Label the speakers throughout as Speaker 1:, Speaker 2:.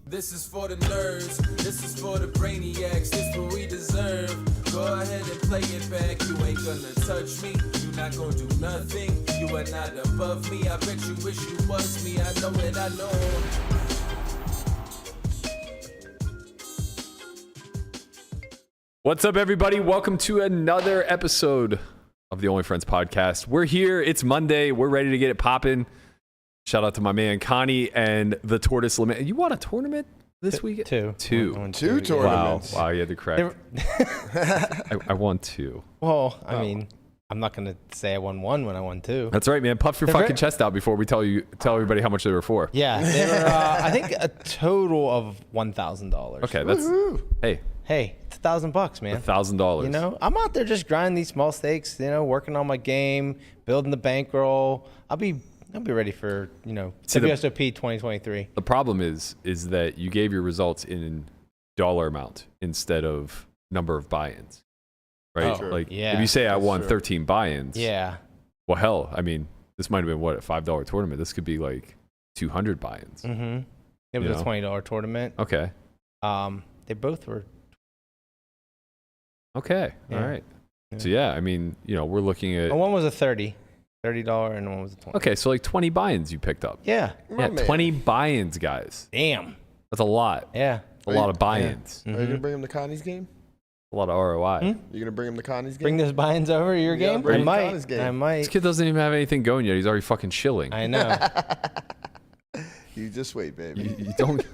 Speaker 1: This is for the nerds, this is for the brainiacs, this what we deserve. Go ahead and play it back, you ain't gonna touch me, you not gonna do nothing, you are not above me, I bet you wish you was me, I know it, I know.
Speaker 2: What's up, everybody? Welcome to another episode of the Only Friends podcast. We're here, it's Monday, we're ready to get it popping. Shout out to my man Connie and the Tortoise Limit. You won a tournament this week?
Speaker 3: Two
Speaker 2: Wow,
Speaker 3: tournaments.
Speaker 2: you had to correct. I won two.
Speaker 3: Well, I mean, I'm not going to say I won one when I won two.
Speaker 2: That's right, man. Puff your fucking chest out before we tell everybody how much they were for.
Speaker 3: Yeah, they were, I think a total of $1,000.
Speaker 2: Okay, that's
Speaker 3: Hey, it's $1,000, man.
Speaker 2: $1,000.
Speaker 3: You know, I'm out there just grinding these small stakes. You know, working on my game, building the bankroll. I'll be ready for, WSOP 2023.
Speaker 2: The problem is that you gave your results in dollar amount instead of number of buy-ins, right? If you say I won 13 buy-ins, well, hell, I mean, this might have been, a $5 tournament. This could be like 200 buy-ins.
Speaker 3: Mm-hmm. It was a $20 tournament.
Speaker 2: Okay.
Speaker 3: They both were.
Speaker 2: Okay. Yeah. All right. Yeah. So, yeah, I mean, we're looking at...
Speaker 3: One was a $30 and one was a 20.
Speaker 2: Okay, so like 20 buy-ins you picked up.
Speaker 3: Yeah.
Speaker 2: Yeah, 20 buy-ins, guys.
Speaker 3: Damn.
Speaker 2: That's a lot.
Speaker 3: Yeah.
Speaker 2: A lot of buy-ins.
Speaker 4: Yeah. Are you going to bring him to Connie's game?
Speaker 2: A lot of ROI.
Speaker 4: You going to bring him to Connie's game?
Speaker 3: Bring those buy-ins over to your game? I might.
Speaker 2: This kid doesn't even have anything going yet. He's already fucking chilling.
Speaker 3: I know.
Speaker 4: You just wait, baby.
Speaker 2: You don't...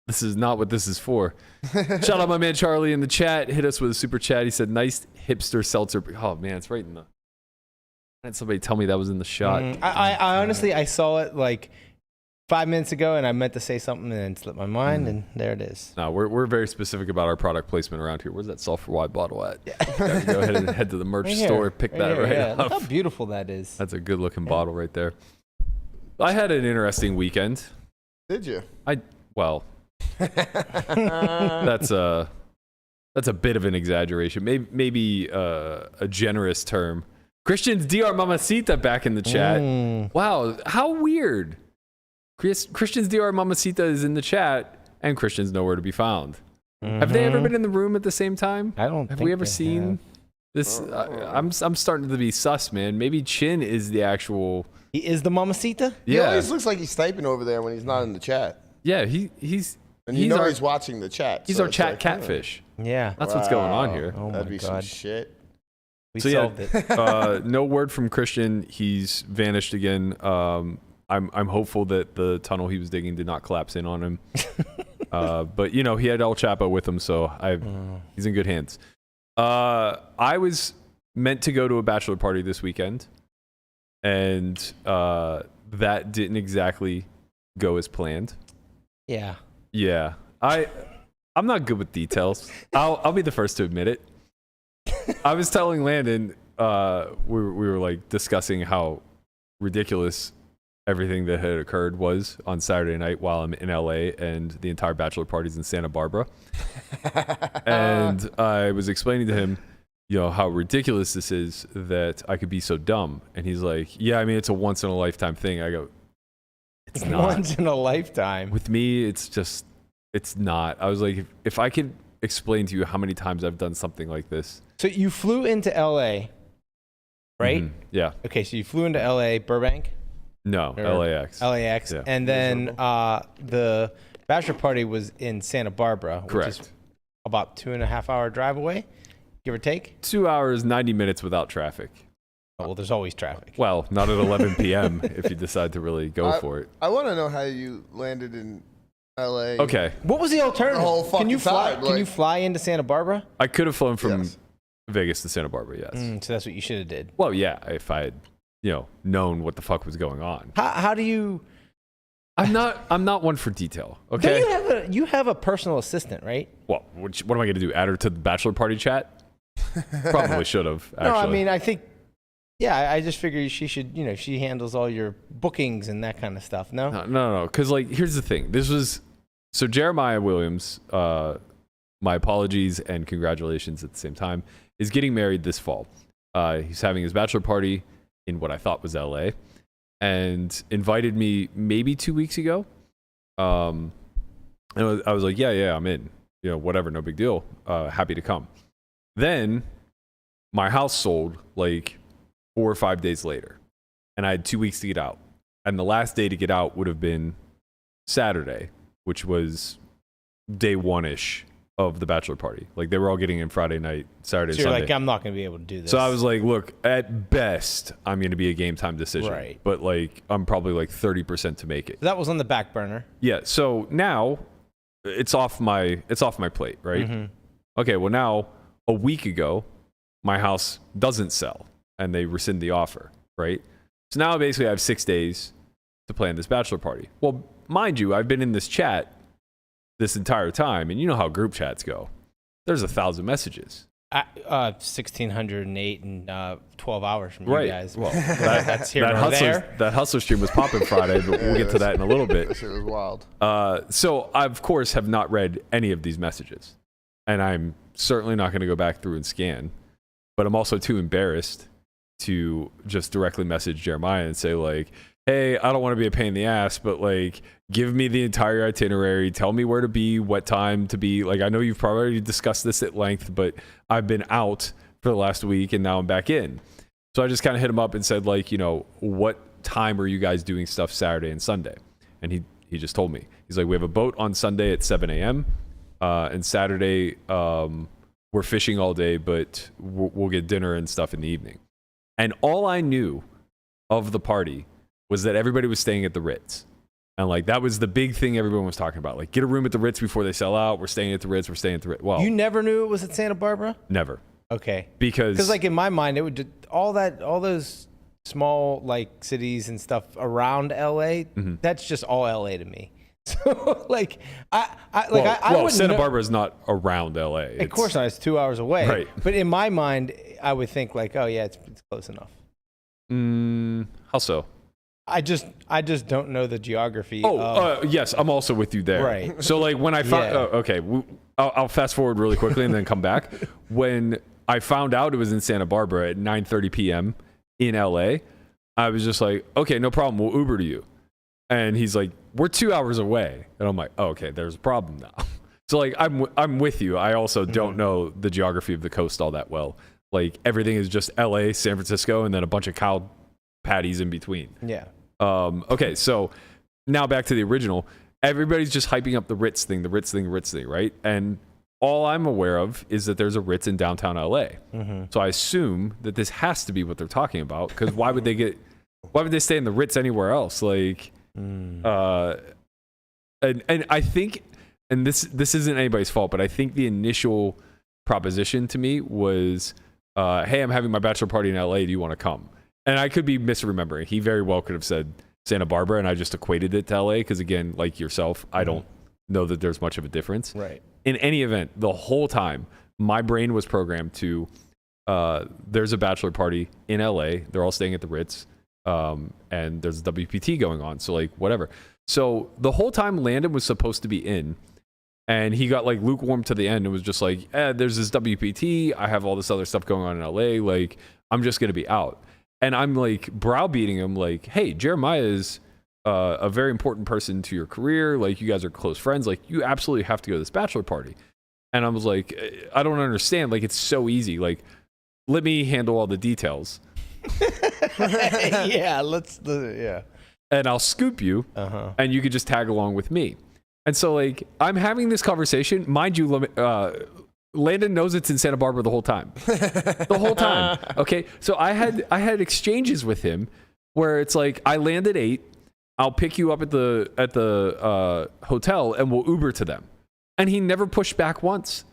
Speaker 2: This is not what this is for. Shout out my man Charlie in the chat. Hit us with a super chat. He said, nice hipster seltzer. Oh, man, it's right in the... Had somebody tell me that was in the shot.
Speaker 3: I honestly, I saw it like 5 minutes ago, and I meant to say something, and then it slipped my mind, and there it is.
Speaker 2: No, we're very specific about our product placement around here. Where's that sulfur wide bottle at? Yeah. Go ahead and head to the merch store, pick that right up.
Speaker 3: Look how beautiful that is.
Speaker 2: That's a good-looking bottle right there. I had an interesting weekend.
Speaker 4: Did you?
Speaker 2: Well... that's a bit of an exaggeration. Maybe a generous term. Christian's DR Mamacita back in the chat. Wow, how weird. Christian's DR Mamacita is in the chat, and Christian's nowhere to be found. Have they ever been in the room at the same time?
Speaker 3: I don't.
Speaker 2: Have we ever seen this? I'm starting to be sus, man. Maybe Chin is the actual.
Speaker 3: He is the Mamacita.
Speaker 2: Yeah.
Speaker 4: He always looks like he's typing over there when he's not in the chat.
Speaker 2: Yeah, he's.
Speaker 4: And he's watching the chat.
Speaker 2: He's our chat catfish.
Speaker 3: Yeah.
Speaker 2: That's what's going on here.
Speaker 3: Oh
Speaker 4: That'd
Speaker 3: my
Speaker 4: be
Speaker 3: God.
Speaker 4: some shit.
Speaker 3: We solved it.
Speaker 2: No word from Christian. He's vanished again. I'm hopeful that the tunnel he was digging did not collapse in on him. But he had El Chapo with him, so he's in good hands. I was meant to go to a bachelor party this weekend, and that didn't exactly go as planned.
Speaker 3: Yeah.
Speaker 2: Yeah, I'm not good with details. I'll be the first to admit it. I was telling Landon, we were like discussing how ridiculous everything that had occurred was on Saturday night while I'm in LA and the entire bachelor party's in Santa Barbara. And I was explaining to him, how ridiculous this is that I could be so dumb. And he's like, yeah, I mean, it's a once in a lifetime thing. I go, it's not.
Speaker 3: Once in a lifetime.
Speaker 2: With me, it's not. I was like, if I could explain to you how many times I've done something like this.
Speaker 3: So you flew into LA, right?
Speaker 2: Mm-hmm. Yeah.
Speaker 3: Okay, so you flew into LA, Burbank?
Speaker 2: No, LAX.
Speaker 3: LAX. Yeah. And then the bachelor party was in Santa Barbara, which is about 2.5 hour drive away, give or take?
Speaker 2: 2 hours, 90 minutes without traffic.
Speaker 3: Oh, well, there's always traffic.
Speaker 2: Well, not at 11 p.m. if you decide to really go for it.
Speaker 4: I want to know how you landed in LA.
Speaker 2: Okay.
Speaker 3: What was the alternative?
Speaker 4: The whole fucking
Speaker 3: Can you fly?
Speaker 4: time,
Speaker 3: Can you fly into Santa Barbara?
Speaker 2: I could have flown from Vegas to Santa Barbara. Yes.
Speaker 3: So that's what you should have did.
Speaker 2: Well, yeah, if I had, known what the fuck was going on.
Speaker 3: How do you?
Speaker 2: I'm not one for detail. Okay.
Speaker 3: Don't you have a personal assistant, right?
Speaker 2: Well, what am I going to do? Add her to the bachelor party chat? Probably should have. Actually.
Speaker 3: No, I mean, I think. Yeah, I just figured she should, she handles all your bookings and that kind of stuff. No?
Speaker 2: No. Because, here's the thing. So Jeremiah Williams, my apologies and congratulations at the same time, is getting married this fall. He's having his bachelor party in what I thought was LA and invited me maybe 2 weeks ago. And I was like, yeah, I'm in. You know, whatever, no big deal. Happy to come. Then my house sold like 4 or 5 days later, and I had 2 weeks to get out. And the last day to get out would have been Saturday, which was day one-ish of the bachelor party. Like, they were all getting in Friday night, Saturday,
Speaker 3: So you're
Speaker 2: Sunday.
Speaker 3: like, I'm not going to be able to do this.
Speaker 2: So I was like, look, at best, I'm going to be a game time decision.
Speaker 3: Right.
Speaker 2: But like, I'm probably like 30% to make it.
Speaker 3: That was on the back burner.
Speaker 2: Yeah. So now it's off my plate, right?
Speaker 3: Mm-hmm.
Speaker 2: Okay. Well, now a week ago, my house doesn't sell and they rescind the offer, right? So now basically I have 6 days to plan this bachelor party. Well, mind you, I've been in this chat this entire time, and you know how group chats go. There's 1,000 messages.
Speaker 3: 1,608 in 12 hours from
Speaker 2: Right.
Speaker 3: you guys.
Speaker 2: Well,
Speaker 3: that's here or there.
Speaker 2: that hustler stream was popping Friday, but we'll get to that in a little
Speaker 4: That
Speaker 2: bit.
Speaker 4: shit was wild.
Speaker 2: So I, of course, have not read any of these messages, and I'm certainly not going to go back through and scan, but I'm also too embarrassed to just directly message Jeremiah and say, like, hey, I don't want to be a pain in the ass, but like, give me the entire itinerary, tell me where to be, what time to be. Like, I know you've probably discussed this at length, but I've been out for the last week and now I'm back in. So I just kind of hit him up and said, like, you know, what time are you guys doing stuff Saturday and Sunday? And he just told me. He's like, we have a boat on Sunday at 7 a.m. And Saturday, we're fishing all day, but we'll get dinner and stuff in the evening. And all I knew of the party was that everybody was staying at the Ritz. And like, that was the big thing everyone was talking about. Like, get a room at the Ritz before they sell out. We're staying at the Ritz. We're staying at the Ritz. Well,
Speaker 3: You never knew it was at Santa Barbara?
Speaker 2: never.
Speaker 3: Okay.
Speaker 2: Because
Speaker 3: like in my mind, it would all those small like cities and stuff around LA.
Speaker 2: Mm-hmm.
Speaker 3: That's just all LA to me. So like I wouldn't
Speaker 2: Santa
Speaker 3: know-
Speaker 2: Barbara is not around LA.
Speaker 3: Of course not. It's 2 hours away.
Speaker 2: Right.
Speaker 3: But in my mind, I would think like, oh yeah, it's close enough.
Speaker 2: How so?
Speaker 3: I just don't know the geography.
Speaker 2: Yes, I'm also with you there.
Speaker 3: Right.
Speaker 2: So like when I found,
Speaker 3: Yeah.
Speaker 2: okay, I'll fast forward really quickly and then come back. When I found out it was in Santa Barbara at 9:30 p.m. in LA, I was just like, okay, no problem. We'll Uber to you. And he's like, we're 2 hours away. And I'm like, oh, okay, there's a problem now. So like, I'm with you. I also don't know the geography of the coast all that well. Like, everything is just LA, San Francisco, and then a bunch of cow patties in between.
Speaker 3: Yeah.
Speaker 2: Okay, so now back to the original. Everybody's just hyping up the Ritz thing, right? And all I'm aware of is that there's a Ritz in downtown LA. Mm-hmm. So I assume that this has to be what they're talking about, because why would they stay in the Ritz anywhere else? Like, and I think, and this isn't anybody's fault, but I think the initial proposition to me was, hey, I'm having my bachelor party in LA. Do you want to come? And I could be misremembering. He very well could have said Santa Barbara, and I just equated it to LA because, again, like yourself, I don't know that there's much of a difference.
Speaker 3: Right.
Speaker 2: In any event, the whole time, my brain was programmed to, there's a bachelor party in LA. They're all staying at the Ritz, and there's a WPT going on. So, like, whatever. So the whole time Landon was supposed to be in, and he got, like, lukewarm to the end and was just like, there's this WPT. I have all this other stuff going on in LA. Like, I'm just going to be out. And I'm like browbeating him, like, hey, Jeremiah is a very important person to your career. Like, you guys are close friends. Like, you absolutely have to go to this bachelor party. And I was like, I don't understand. Like, it's so easy. Like, let me handle all the details.
Speaker 3: Yeah.
Speaker 2: And I'll scoop you, and you could just tag along with me. And so, like, I'm having this conversation. Mind you, Landon knows it's in Santa Barbara the whole time. Okay. So I had exchanges with him where it's like, I land at 8, I'll pick you up at the hotel and we'll Uber to them. And he never pushed back once.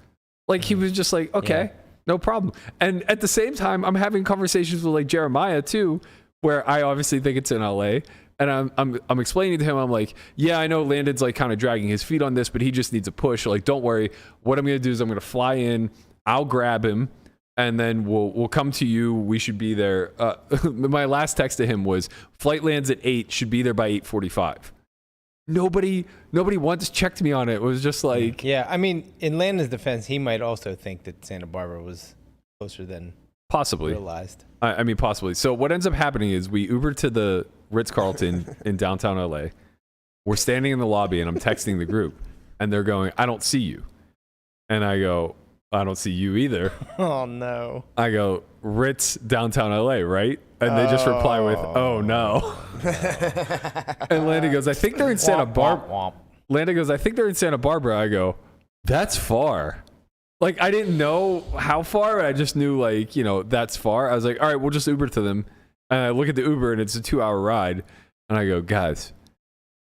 Speaker 2: Like, he was just like, okay, no problem. And at the same time, I'm having conversations with like Jeremiah too, where I obviously think it's in LA. And I'm explaining to him, I'm like, yeah, I know Landon's like kind of dragging his feet on this, but he just needs a push. Like, don't worry. What I'm going to do is I'm going to fly in, I'll grab him, and then we'll come to you. We should be there. My last text to him was, flight lands at 8, should be there by 8:45. Nobody once checked me on it. It was just like,
Speaker 3: Yeah. I mean, in Landon's defense, he might also think that Santa Barbara was closer than
Speaker 2: possibly
Speaker 3: realized.
Speaker 2: I mean, possibly. So what ends up happening is we Uber to the Ritz-Carlton in downtown LA. We're standing in the lobby and I'm texting the group. and they're going, I don't see you. And I go, I don't see you either.
Speaker 3: Oh, no.
Speaker 2: I go, Ritz, downtown LA, right? And they just reply with, oh, no. And Landon goes, I think they're in Santa Barbara. Landon goes, I think they're in Santa Barbara. I go, that's far. Like, I didn't know how far. I just knew, like, you know, that's far. I was like, all right, we'll just Uber to them. And I look at the Uber, and it's a 2-hour ride. And I go, guys,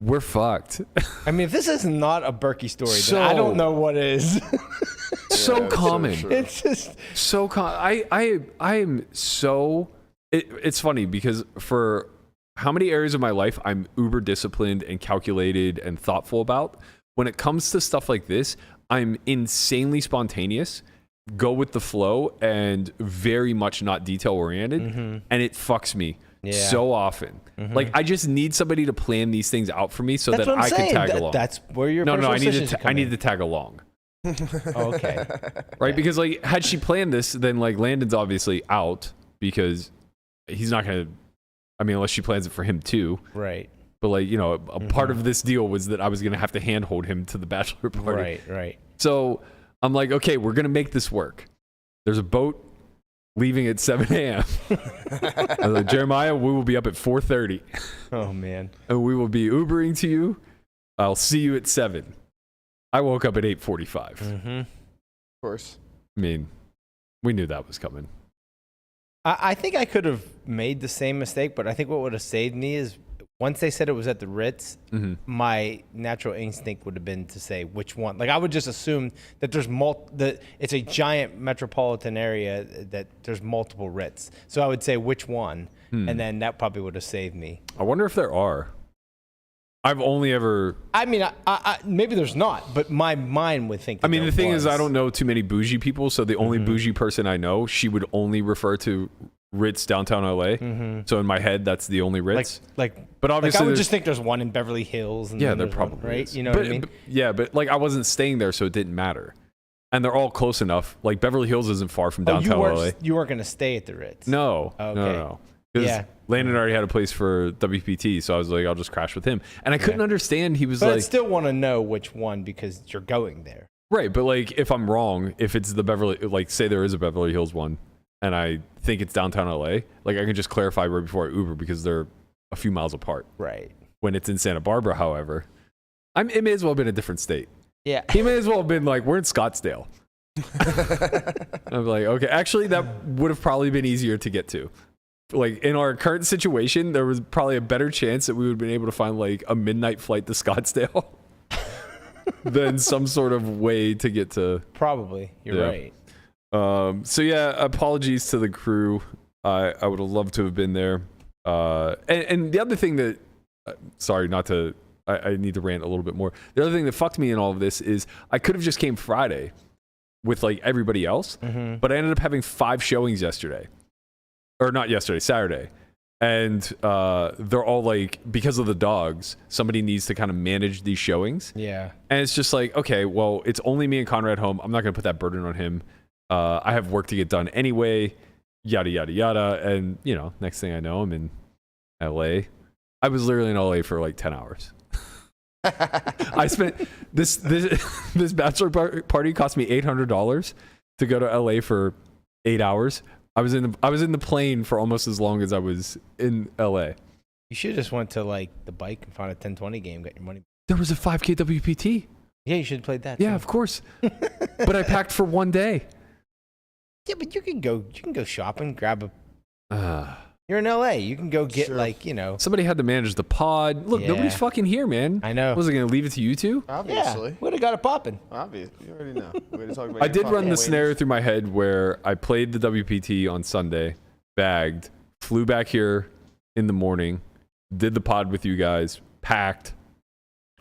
Speaker 2: we're fucked.
Speaker 3: I mean, if this is not a Berkey story, then I don't know what is.
Speaker 2: So common.
Speaker 4: So
Speaker 3: It's just
Speaker 2: So I am so. It's funny because for how many areas of my life I'm uber disciplined and calculated and thoughtful about, when it comes to stuff like this, I'm insanely spontaneous, go with the flow, and very much not detail oriented, and it fucks me. So often. Like, I just need somebody to plan these things out for me so
Speaker 3: that's
Speaker 2: that
Speaker 3: what I'm
Speaker 2: I
Speaker 3: saying.
Speaker 2: can tag along.
Speaker 3: That's where your
Speaker 2: no,
Speaker 3: personal
Speaker 2: I
Speaker 3: decisions come
Speaker 2: I need
Speaker 3: in.
Speaker 2: to tag along.
Speaker 3: Okay.
Speaker 2: Right? Because, like, had she planned this, then, like, Landon's obviously out because he's not going to, I mean, unless she plans it for him too.
Speaker 3: Right.
Speaker 2: But, like, you know, a part of this deal was that I was going to have to handhold him to the bachelor party.
Speaker 3: Right.
Speaker 2: So I'm like, okay, we're going to make this work. There's a boat leaving at 7 a.m. I was like, Jeremiah, we will be up at 4:30.
Speaker 3: Oh, man.
Speaker 2: And we will be Ubering to you. I'll see you at 7. I woke up at 8:45.
Speaker 4: Of course.
Speaker 2: I mean, we knew that was coming.
Speaker 3: I think I could have made the same mistake, but I think what would have saved me is once they said it was at the Ritz, my natural instinct would have been to say which one. Like, I would just assume that there's that it's a giant metropolitan area that there's multiple Ritz. So I would say which one, and then that probably would have saved me.
Speaker 2: I wonder if there are. I've only ever.
Speaker 3: I mean, I maybe there's not, but my mind would think. That
Speaker 2: I mean,
Speaker 3: there
Speaker 2: the thing
Speaker 3: was.
Speaker 2: is, I don't know too many bougie people, so the only bougie person I know, she would only refer to Ritz downtown LA. So in my head, that's the only Ritz. But obviously,
Speaker 3: I would just think there's one in Beverly Hills. And
Speaker 2: yeah,
Speaker 3: then
Speaker 2: there
Speaker 3: there's one,
Speaker 2: probably
Speaker 3: right.
Speaker 2: is.
Speaker 3: You know what I mean?
Speaker 2: But like, I wasn't staying there, so it didn't matter. And they're all close enough. Like, Beverly Hills isn't far from downtown LA.
Speaker 3: You weren't going to stay at the Ritz.
Speaker 2: No,
Speaker 3: Okay.
Speaker 2: no. Because Landon already had a place for WPT, so I was like, I'll just crash with him. And I couldn't understand. He was
Speaker 3: But
Speaker 2: like,
Speaker 3: I still want to know which one because you're going there.
Speaker 2: right. But like, if I'm wrong, if it's the Beverly, like, say there is a Beverly Hills one, and I think it's downtown LA, like, I can just clarify right before I Uber because they're a few miles apart.
Speaker 3: Right.
Speaker 2: When it's in Santa Barbara, however, it may as well have been a different state.
Speaker 3: Yeah.
Speaker 2: He may as well have been like, we're in Scottsdale. I'm like, okay, actually, that would have probably been easier to get to. Like, in our current situation, there was probably a better chance that we would have been able to find like a midnight flight to Scottsdale than some sort of way to get to.
Speaker 3: Probably. You're right.
Speaker 2: So yeah, apologies to the crew. I would have loved to have been there. And the other thing that, sorry, not to, I need to rant a little bit more. The other thing that fucked me in all of this is I could have just came Friday with like everybody else, but I ended up having 5 showings yesterday. Or not yesterday, Saturday. And they're all like, because of the dogs, somebody needs to kind of manage these showings.
Speaker 3: Yeah.
Speaker 2: And it's just like, okay, well, it's only me and Conrad home. I'm not going to put that burden on him. I have work to get done anyway, yada, yada, yada. And, you know, next thing I know, I'm in LA. I was literally in LA for like 10 hours. I spent this bachelor party cost me $800 to go to LA for 8 hours. I was in the plane for almost as long as I was in LA.
Speaker 3: You should have just went to like the bike and found a 10-20 game, got your money.
Speaker 2: There was a 5K WPT.
Speaker 3: Yeah, you should have played that.
Speaker 2: Yeah,
Speaker 3: too.
Speaker 2: of course. But I packed for one day.
Speaker 3: Yeah, but you can go shopping, grab a. You're in LA. You can go get like, you know.
Speaker 2: Somebody had to manage the pod. Look, nobody's fucking here, man.
Speaker 3: I know.
Speaker 2: Was I going to leave it to you two?
Speaker 4: Obviously.
Speaker 3: Yeah, would have got it popping.
Speaker 4: Obvious. You already know. We're gonna talk about
Speaker 2: I did run the scenario through my head where I played the WPT on Sunday, bagged, flew back here in the morning, did the pod with you guys, packed,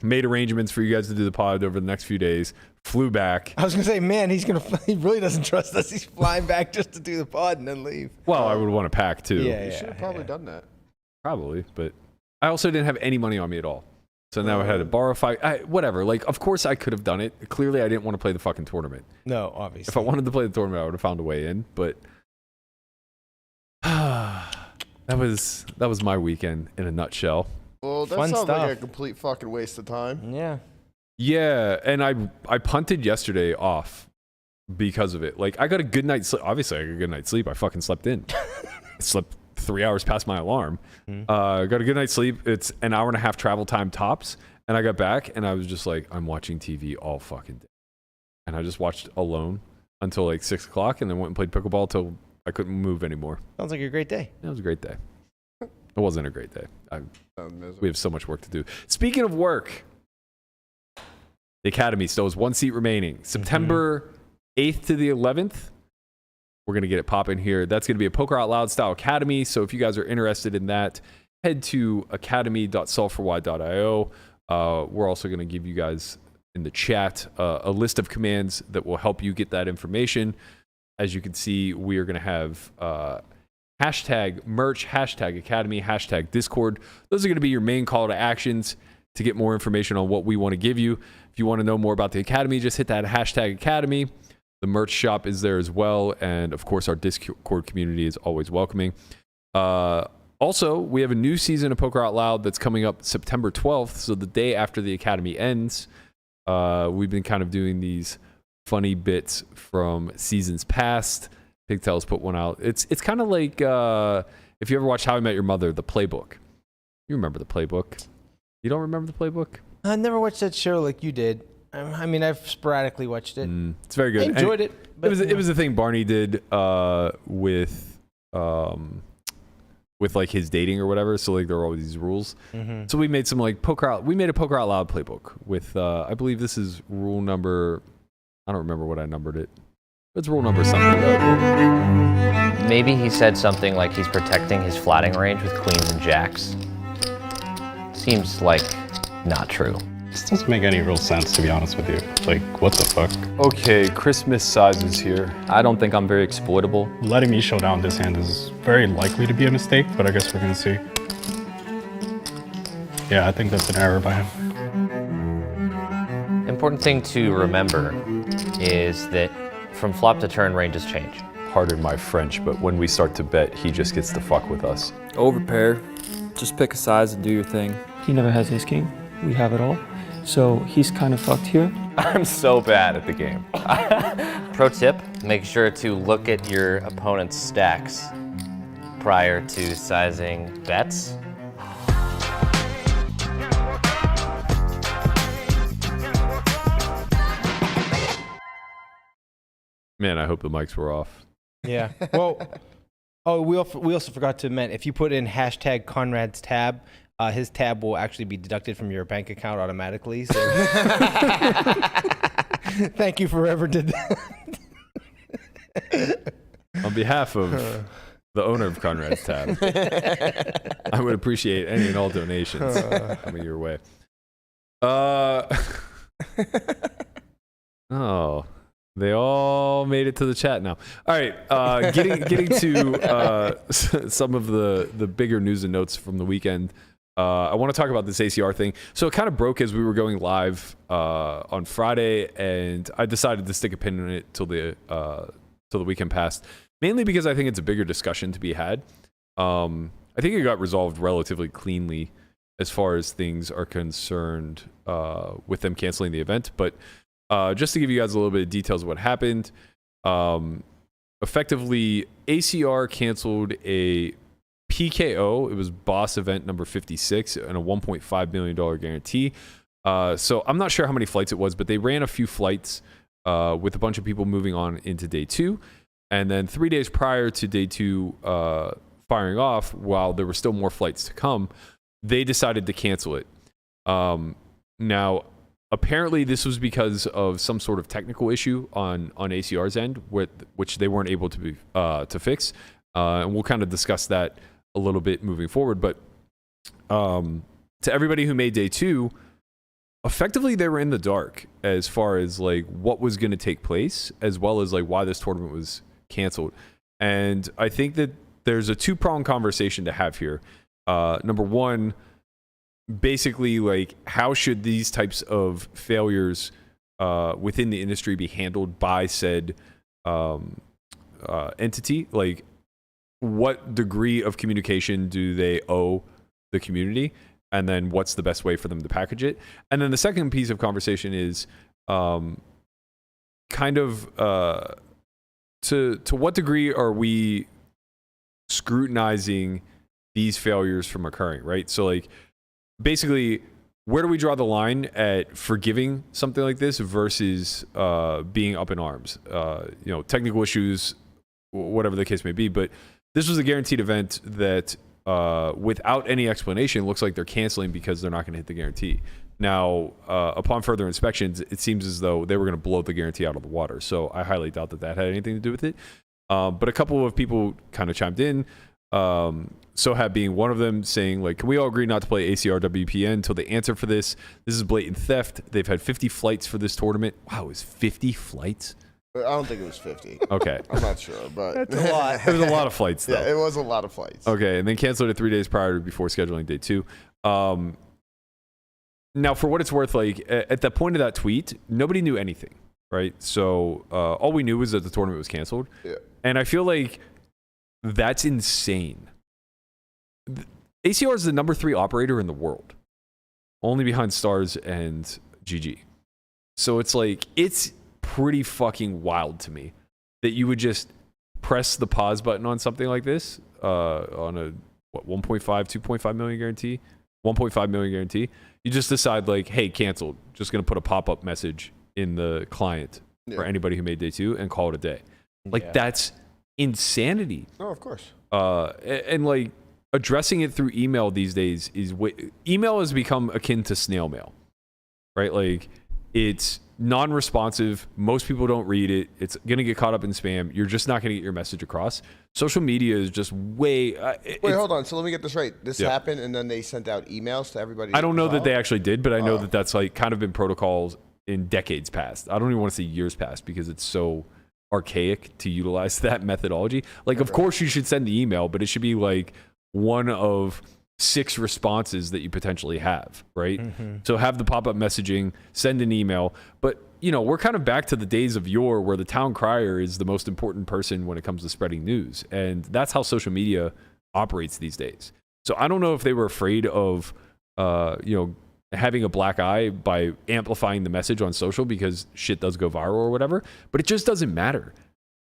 Speaker 2: made arrangements for you guys to do the pod over the next few days, flew back.
Speaker 3: I was gonna say, man, he really doesn't trust us. He's flying back just to do the pod and then leave.
Speaker 2: Well, I would want to pack too.
Speaker 3: Yeah,
Speaker 4: You should have probably done that.
Speaker 2: Probably, but I also didn't have any money on me at all. So now I had to borrow whatever. Like, of course I could have done it. Clearly, I didn't want to play the fucking tournament.
Speaker 3: No, obviously.
Speaker 2: If I wanted to play the tournament, I would have found a way in. But that was my weekend in a nutshell.
Speaker 4: Well, that
Speaker 3: Fun
Speaker 4: sounds
Speaker 3: stuff.
Speaker 4: like a complete fucking waste of time.
Speaker 3: Yeah.
Speaker 2: Yeah, and I punted yesterday off because of it. Like I got a good night's sleep. Obviously, I got a good night's sleep. I fucking slept in. I slept 3 hours past my alarm. Got a good night's sleep. It's an hour and a half travel time tops. And I got back and I was just like, I'm watching TV all fucking day. And I just watched alone until like 6 o'clock and then went and played pickleball till I couldn't move anymore.
Speaker 3: Sounds like a great day.
Speaker 2: It was a great day. It wasn't a great day.
Speaker 4: Sounds miserable.
Speaker 2: We have so much work to do. Speaking of work, the Academy still has one seat remaining. September 8th to the 11th. We're going to get it popping here. That's going to be a Poker Out Loud style Academy. So if you guys are interested in that, head to academy.solveforwhy.io. We're also going to give you guys in the chat a list of commands that will help you get that information. As you can see, we are going to have hashtag merch, hashtag Academy, hashtag Discord. Those are going to be your main call to actions to get more information on what we want to give you. If you want to know more about the Academy, just hit that hashtag Academy. The merch shop is there as well. And of course, our Discord community is always welcoming. Also, we have a new season of Poker Out Loud that's coming up September 12th. So the day after the Academy ends, we've been kind of doing these funny bits from seasons past. Pigtails put one out. It's kind of like if you ever watched How I Met Your Mother, the Playbook. You remember the Playbook. You don't remember the Playbook?
Speaker 3: I never watched that show like you did. I mean, I've sporadically watched it.
Speaker 2: It's very good.
Speaker 3: I enjoyed it. But,
Speaker 2: It was a thing Barney did with like his dating or whatever. So like there were all these rules. So we made some like we made a Poker Out Loud playbook with I believe this is rule number, I don't remember what I numbered it. It's rule number something.
Speaker 5: Maybe he said something like he's protecting his flatting range with queens and jacks. Seems like not true.
Speaker 6: This doesn't make any real sense, to be honest with you. Like, what the fuck?
Speaker 2: Okay, Christmas sizes here.
Speaker 7: I don't think I'm very exploitable.
Speaker 6: Letting me show down this hand is very likely to be a mistake, but I guess we're gonna see. Yeah, I think that's an error by him.
Speaker 5: Important thing to remember is that from flop to turn, ranges change.
Speaker 2: Pardon my French, but when we start to bet, he just gets to fuck with us.
Speaker 7: Overpair. Just pick a size and do your thing.
Speaker 8: He never has ace king. We have it all. So he's kind of fucked here.
Speaker 5: I'm so bad at the game. Pro tip, make sure to look at your opponent's stacks prior to sizing bets.
Speaker 2: Man, I hope the mics were off.
Speaker 3: Yeah. Well, we also forgot to mention, if you put in hashtag Conrad's tab, his tab will actually be deducted from your bank account automatically. So thank you for whoever did that.
Speaker 2: On behalf of the owner of Conrad's Tab, I would appreciate any and all donations coming your way. Oh, they all made it to the chat now. All right, getting to some of the bigger news and notes from the weekend. I want to talk about this ACR thing. So it kind of broke as we were going live on Friday, and I decided to stick a pin in it till the weekend passed, mainly because I think it's a bigger discussion to be had. I think it got resolved relatively cleanly as far as things are concerned with them canceling the event. But just to give you guys a little bit of details of what happened, effectively ACR canceled a PKO. It was boss event number 56 and a $1.5 million guarantee. So I'm not sure how many flights it was, but they ran a few flights with a bunch of people moving on into day 2. And then 3 days prior to day 2 firing off, while there were still more flights to come, they decided to cancel it. Now, apparently this was because of some sort of technical issue on ACR's end, which they weren't able to fix. And we'll kind of discuss that a little bit moving forward. But to everybody who made day 2, effectively they were in the dark as far as like what was going to take place, as well as like why this tournament was canceled. And I think that there's a two-pronged conversation to have here. Number one, basically like how should these types of failures within the industry be handled by said entity? Like what degree of communication do they owe the community? and then what's the best way for them to package it. And then the second piece of conversation is kind of to what degree are we scrutinizing these failures from occurring, right? So like basically, where do we draw the line at forgiving something like this versus being up in arms? Technical issues, whatever the case may be. But this was a guaranteed event that without any explanation, looks like they're canceling because they're not going to hit the guarantee. Now, upon further inspections, it seems as though they were going to blow the guarantee out of the water. So I highly doubt that had anything to do with it. But a couple of people kind of chimed in. Sohab being one of them, saying like, can we all agree not to play ACR WPN until they answer for this? This is blatant theft. They've had 50 flights for this tournament. Wow, it was 50 flights?
Speaker 4: I don't think it was 50.
Speaker 2: Okay.
Speaker 4: I'm not sure, but
Speaker 3: That's a lot.
Speaker 2: It was a lot of flights, though.
Speaker 4: Yeah, it was a lot of flights.
Speaker 2: Okay, and then canceled it 3 days prior before scheduling day 2. Now, for what it's worth, like at the point of that tweet, nobody knew anything, right? So all we knew was that the tournament was canceled.
Speaker 4: Yeah.
Speaker 2: And I feel like that's insane. ACR is the number 3 operator in the world, only behind Stars and GG. So it's like, it's pretty fucking wild to me that you would just press the pause button on something like this on a 2.5 million guarantee, 1.5 million guarantee. You just decide like, hey, canceled. Just going to put a pop-up message in the client for anybody who made day 2 and call it a day. Like that's insanity.
Speaker 4: Oh, of course.
Speaker 2: And like addressing it through email these days is email has become akin to snail mail, right? Like it's non-responsive. Most people don't read it. It's going to get caught up in spam. You're just not going to get your message across. Social media is just way...
Speaker 4: Wait, hold on. So let me get this right. This happened and then they sent out emails to everybody?
Speaker 2: I don't know that they actually did, but I know that that's like kind of been protocols in decades past. I don't even want to say years past because it's so archaic to utilize that methodology. Like, of course you should send the email, but it should be like one of 6 responses that you potentially have, right? So have the pop-up messaging, send an email. But, we're kind of back to the days of yore where the town crier is the most important person when it comes to spreading news. And that's how social media operates these days. So I don't know if they were afraid of, having a black eye by amplifying the message on social because shit does go viral or whatever, but it just doesn't matter.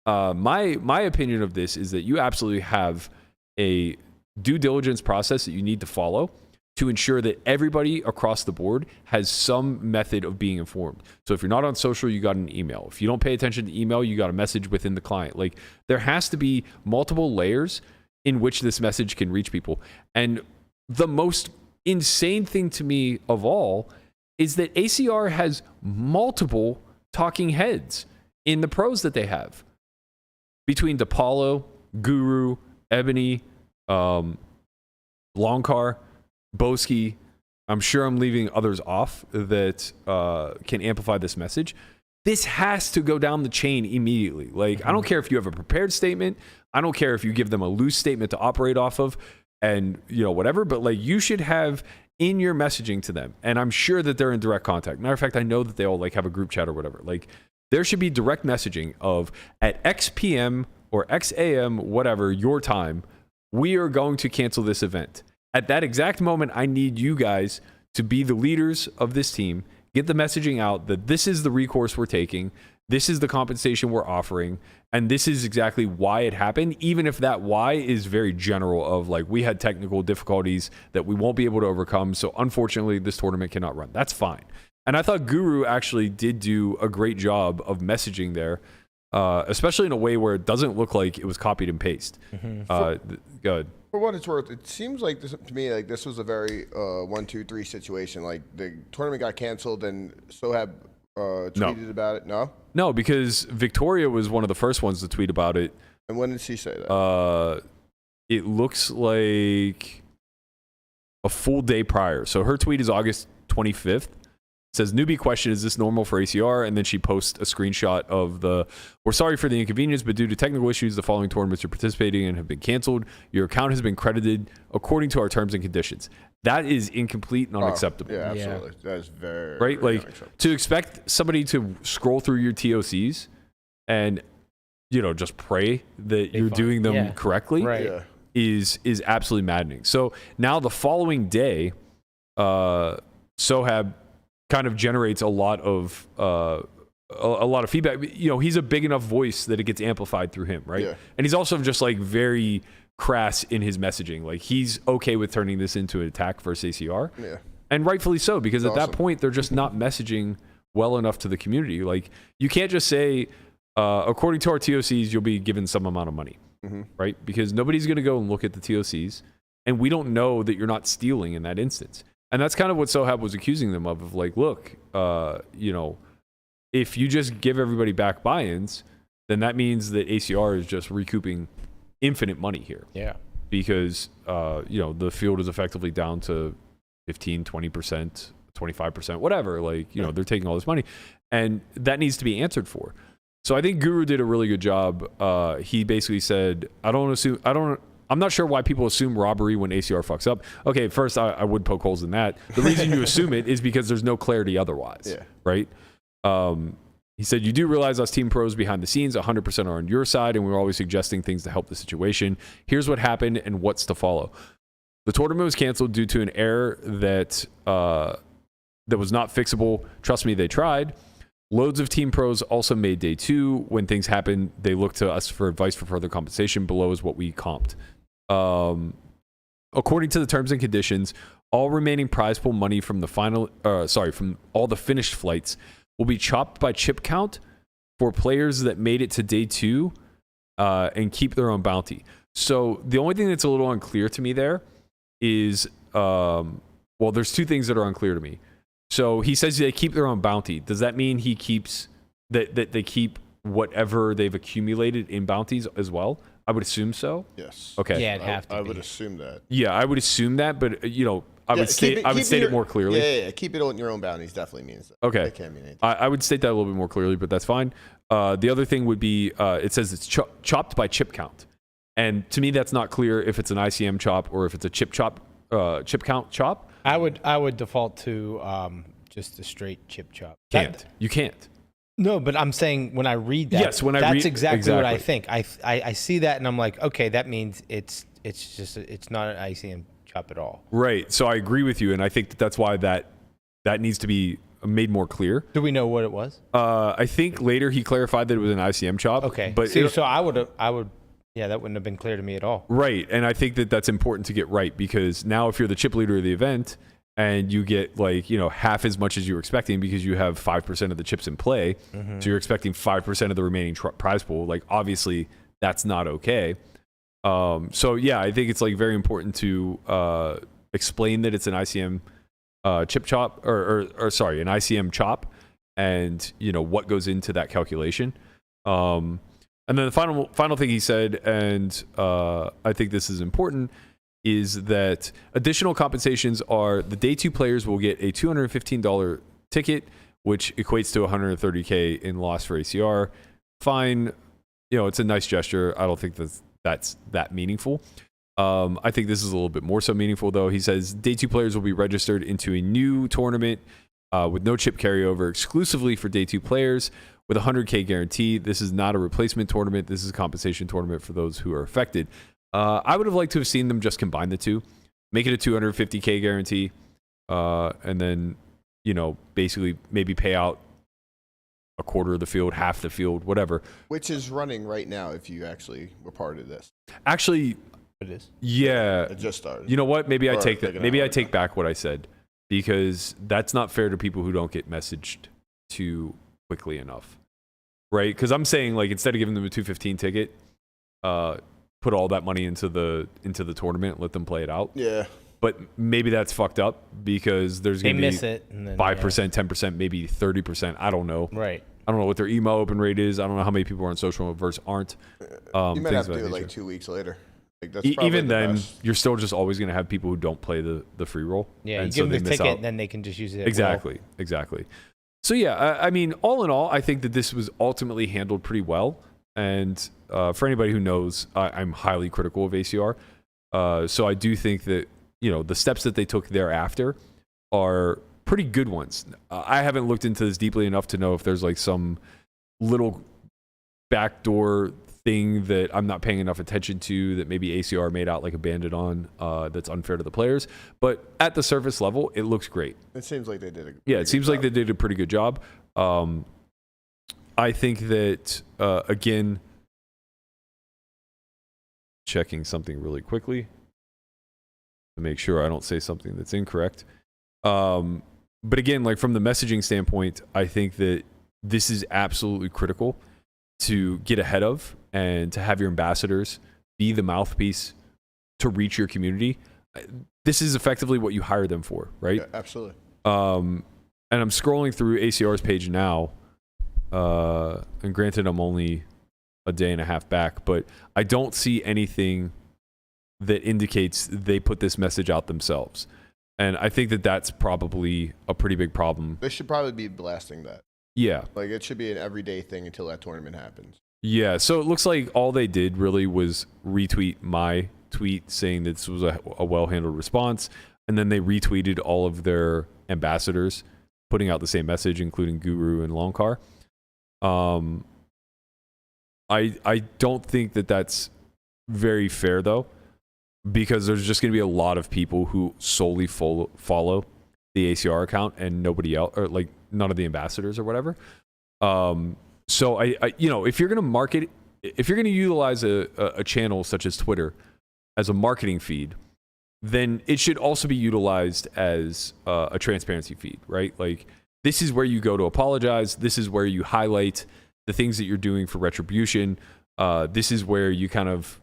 Speaker 2: My opinion of this is that you absolutely have a due diligence process that you need to follow to ensure that everybody across the board has some method of being informed. So if you're not on social, you got an email. If you don't pay attention to email, you got a message within the client. Like there has to be multiple layers in which this message can reach people. And the most insane thing to me of all is that ACR has multiple talking heads in the pros that they have. Between DePaulo, Guru, Ebony, Longcar, Boski, I'm sure I'm leaving others off that can amplify this message. This has to go down the chain immediately. Like, I don't care if you have a prepared statement. I don't care if you give them a loose statement to operate off of and, whatever. But, like, you should have in your messaging to them. And I'm sure that they're in direct contact. Matter of fact, I know that they all, like, have a group chat or whatever. Like, there should be direct messaging of at X PM or X AM, whatever, your time, we are going to cancel this event. At that exact moment, I need you guys to be the leaders of this team, get the messaging out that this is the recourse we're taking, this is the compensation we're offering, and this is exactly why it happened, even if that why is very general of like, we had technical difficulties that we won't be able to overcome, so unfortunately this tournament cannot run. That's fine. And I thought Guru actually did do a great job of messaging there, especially in a way where it doesn't look like it was copied and pasted. Go ahead.
Speaker 4: For what it's worth, it seems like this, to me, like this was a very 1, 2, 3 situation. Like the tournament got canceled, and Sohab tweeted about it. No,
Speaker 2: because Victoria was one of the first ones to tweet about it.
Speaker 4: And when did she say that?
Speaker 2: It looks like a full day prior. So her tweet is August 25th. Says, newbie question, is this normal for ACR? And then she posts a screenshot of we're sorry for the inconvenience, but due to technical issues, the following tournaments you're participating in have been canceled. Your account has been credited according to our terms and conditions. That is incomplete and unacceptable.
Speaker 4: Yeah, absolutely. That is very,
Speaker 2: right?
Speaker 4: very
Speaker 2: like to expect somebody to scroll through your TOCs and, just pray that you're doing them correctly
Speaker 3: right.
Speaker 2: is absolutely maddening. So now the following day, Sohab kind of generates a lot of feedback. You know, he's a big enough voice that it gets amplified through him, right?
Speaker 4: Yeah.
Speaker 2: And he's also just like very crass in his messaging. Like he's okay with turning this into an attack versus ACR.
Speaker 4: Yeah.
Speaker 2: And rightfully so, because at that
Speaker 4: Awesome.
Speaker 2: point they're just not messaging well enough to the community. Like you can't just say, according to our TOCs, you'll be given some amount of money, right? Because nobody's going to go and look at the TOCs, and we don't know that you're not stealing in that instance. And that's kind of what Sohab was accusing them of like, look, you know, if you just give everybody back buy-ins, then that means that ACR is just recouping infinite money here.
Speaker 3: Yeah.
Speaker 2: Because, you know, the field is effectively down to 15, 20%, 25%, whatever. Like, you know, they're taking all this money, and that needs to be answered for. So I think Guru did a really good job. He basically said, I'm not sure why people assume robbery when ACR fucks up. Okay, first, I would poke holes in that. The reason you assume it is because there's no clarity otherwise, right? He said, you do realize us team pros behind the scenes 100% are on your side, and we're always suggesting things to help the situation. Here's what happened and what's to follow. The tournament was canceled due to an error that was not fixable. Trust me, they tried. Loads of team pros also made day 2. When things happen, they look to us for advice for further compensation. Below is what we comped. According to the terms and conditions, all remaining prize pool money from from all the finished flights will be chopped by chip count for players that made it to day 2 and keep their own bounty. So the only thing that's a little unclear to me there is, there's 2 things that are unclear to me. So he says they keep their own bounty. Does that mean he keeps that they keep whatever they've accumulated in bounties as well? I would assume so.
Speaker 4: Yes.
Speaker 2: Okay.
Speaker 3: Yeah, it'd have to
Speaker 4: I
Speaker 3: be.
Speaker 4: would assume that.
Speaker 2: Yeah, I would assume that, but you know, I would state it more clearly.
Speaker 4: Yeah. Keep it on your own bounties definitely means that.
Speaker 2: Okay.
Speaker 4: It can't mean anything.
Speaker 2: I would state that a little bit more clearly, but that's fine. The other thing would be it says it's chopped by chip count, and to me that's not clear if it's an ICM chop or if it's a chip count chop.
Speaker 3: I would default to just a straight chip chop.
Speaker 2: You can't.
Speaker 3: No, but I'm saying when I read that,
Speaker 2: Yes,
Speaker 3: that's exactly what I think. I see that and I'm like, okay, that means it's not an ICM chop at all.
Speaker 2: Right. So I agree with you, and I think that's why that needs to be made more clear.
Speaker 3: Do we know what it was?
Speaker 2: I think later he clarified that it was an ICM chop.
Speaker 3: Okay,
Speaker 2: but
Speaker 3: so I would. Yeah, that wouldn't have been clear to me at all.
Speaker 2: Right, and I think that that's important to get right, because now if you're the chip leader of the event and you get half as much as you were expecting because you have 5% of the chips in play, so you're expecting 5% of the remaining prize pool. Like obviously that's not okay. So yeah, I think it's very important to explain that it's an ICM chip chop or sorry, an ICM chop, and what goes into that calculation. And then the final thing he said, and I think this is important, is that additional compensations are the day 2 players will get a $215 ticket, which equates to $130K in loss for ACR. Fine, it's a nice gesture. I don't think that's that meaningful. I think this is a little bit more so meaningful, though. He says day 2 players will be registered into a new tournament with no chip carryover exclusively for day 2 players with a 100K guarantee. This is not a replacement tournament. This is a compensation tournament for those who are affected. I would have liked to have seen them just combine the two, make it a 250K guarantee, and then, basically maybe pay out a quarter of the field, half the field, whatever.
Speaker 4: Which is running right now if you actually were part of this.
Speaker 2: Actually,
Speaker 3: It is.
Speaker 2: yeah.
Speaker 4: It just started.
Speaker 2: You know what? Maybe I take that.
Speaker 4: like an
Speaker 2: Maybe
Speaker 4: hour
Speaker 2: I take back what I said, because that's not fair to people who don't get messaged too quickly enough, right? Because I'm saying, instead of giving them a 215 ticket, put all that money into the tournament, let them play it out.
Speaker 4: Yeah.
Speaker 2: But maybe that's fucked up because there's
Speaker 3: They
Speaker 2: going to be
Speaker 3: miss it. And then,
Speaker 2: 5%, 10%, maybe 30%. I don't know.
Speaker 3: Right.
Speaker 2: I don't know what their email open rate is. I don't know how many people are on social versus aren't.
Speaker 4: You might have to do it
Speaker 2: nature.
Speaker 4: 2 weeks later. That's probably
Speaker 2: Even
Speaker 4: the
Speaker 2: then,
Speaker 4: best.
Speaker 2: you're still just always going to have people who don't play the free roll.
Speaker 3: Yeah,
Speaker 2: and
Speaker 3: you give
Speaker 2: so
Speaker 3: them
Speaker 2: they
Speaker 3: the
Speaker 2: miss
Speaker 3: ticket,
Speaker 2: out.
Speaker 3: then they can just use it.
Speaker 2: Exactly. So yeah, I mean, all in all, I think that this was ultimately handled pretty well. And for anybody who knows, I'm highly critical of ACR. So I do think that the steps that they took thereafter are pretty good ones. I haven't looked into this deeply enough to know if there's some little backdoor thing that I'm not paying enough attention to that maybe ACR made out like a bandit on that's unfair to the players. But at the surface level, it looks great.
Speaker 4: It seems like they did
Speaker 2: it seems like they did a pretty good job. I think that, again, checking something really quickly to make sure I don't say something that's incorrect. But again, like from the messaging standpoint, I think that this is absolutely critical to get ahead of and to have your ambassadors be the mouthpiece to reach your community. This is effectively what you hire them for, right?
Speaker 4: Yeah, absolutely.
Speaker 2: And I'm scrolling through ACR's page now, and granted, I'm only a day and a half back, but I don't see anything that indicates they put this message out themselves. And I think that that's probably a pretty big problem.
Speaker 4: They should probably be blasting that.
Speaker 2: Yeah.
Speaker 4: Like, it should be an everyday thing until that tournament happens.
Speaker 2: Yeah, so it looks like all they did really was retweet my tweet saying that this was a well-handled response, and then they retweeted all of their ambassadors putting out the same message, including Guru and Longcar. I don't think that that's very fair, though, because there's just going to be a lot of people who solely follow the ACR account and nobody else, or like none of the ambassadors or whatever. So I if you're going to market, if you're going to utilize a channel such as Twitter as a marketing feed, then it should also be utilized as a transparency feed, right? Like, this is where you go to apologize. This is where you highlight the things that you're doing for retribution. This is where you kind of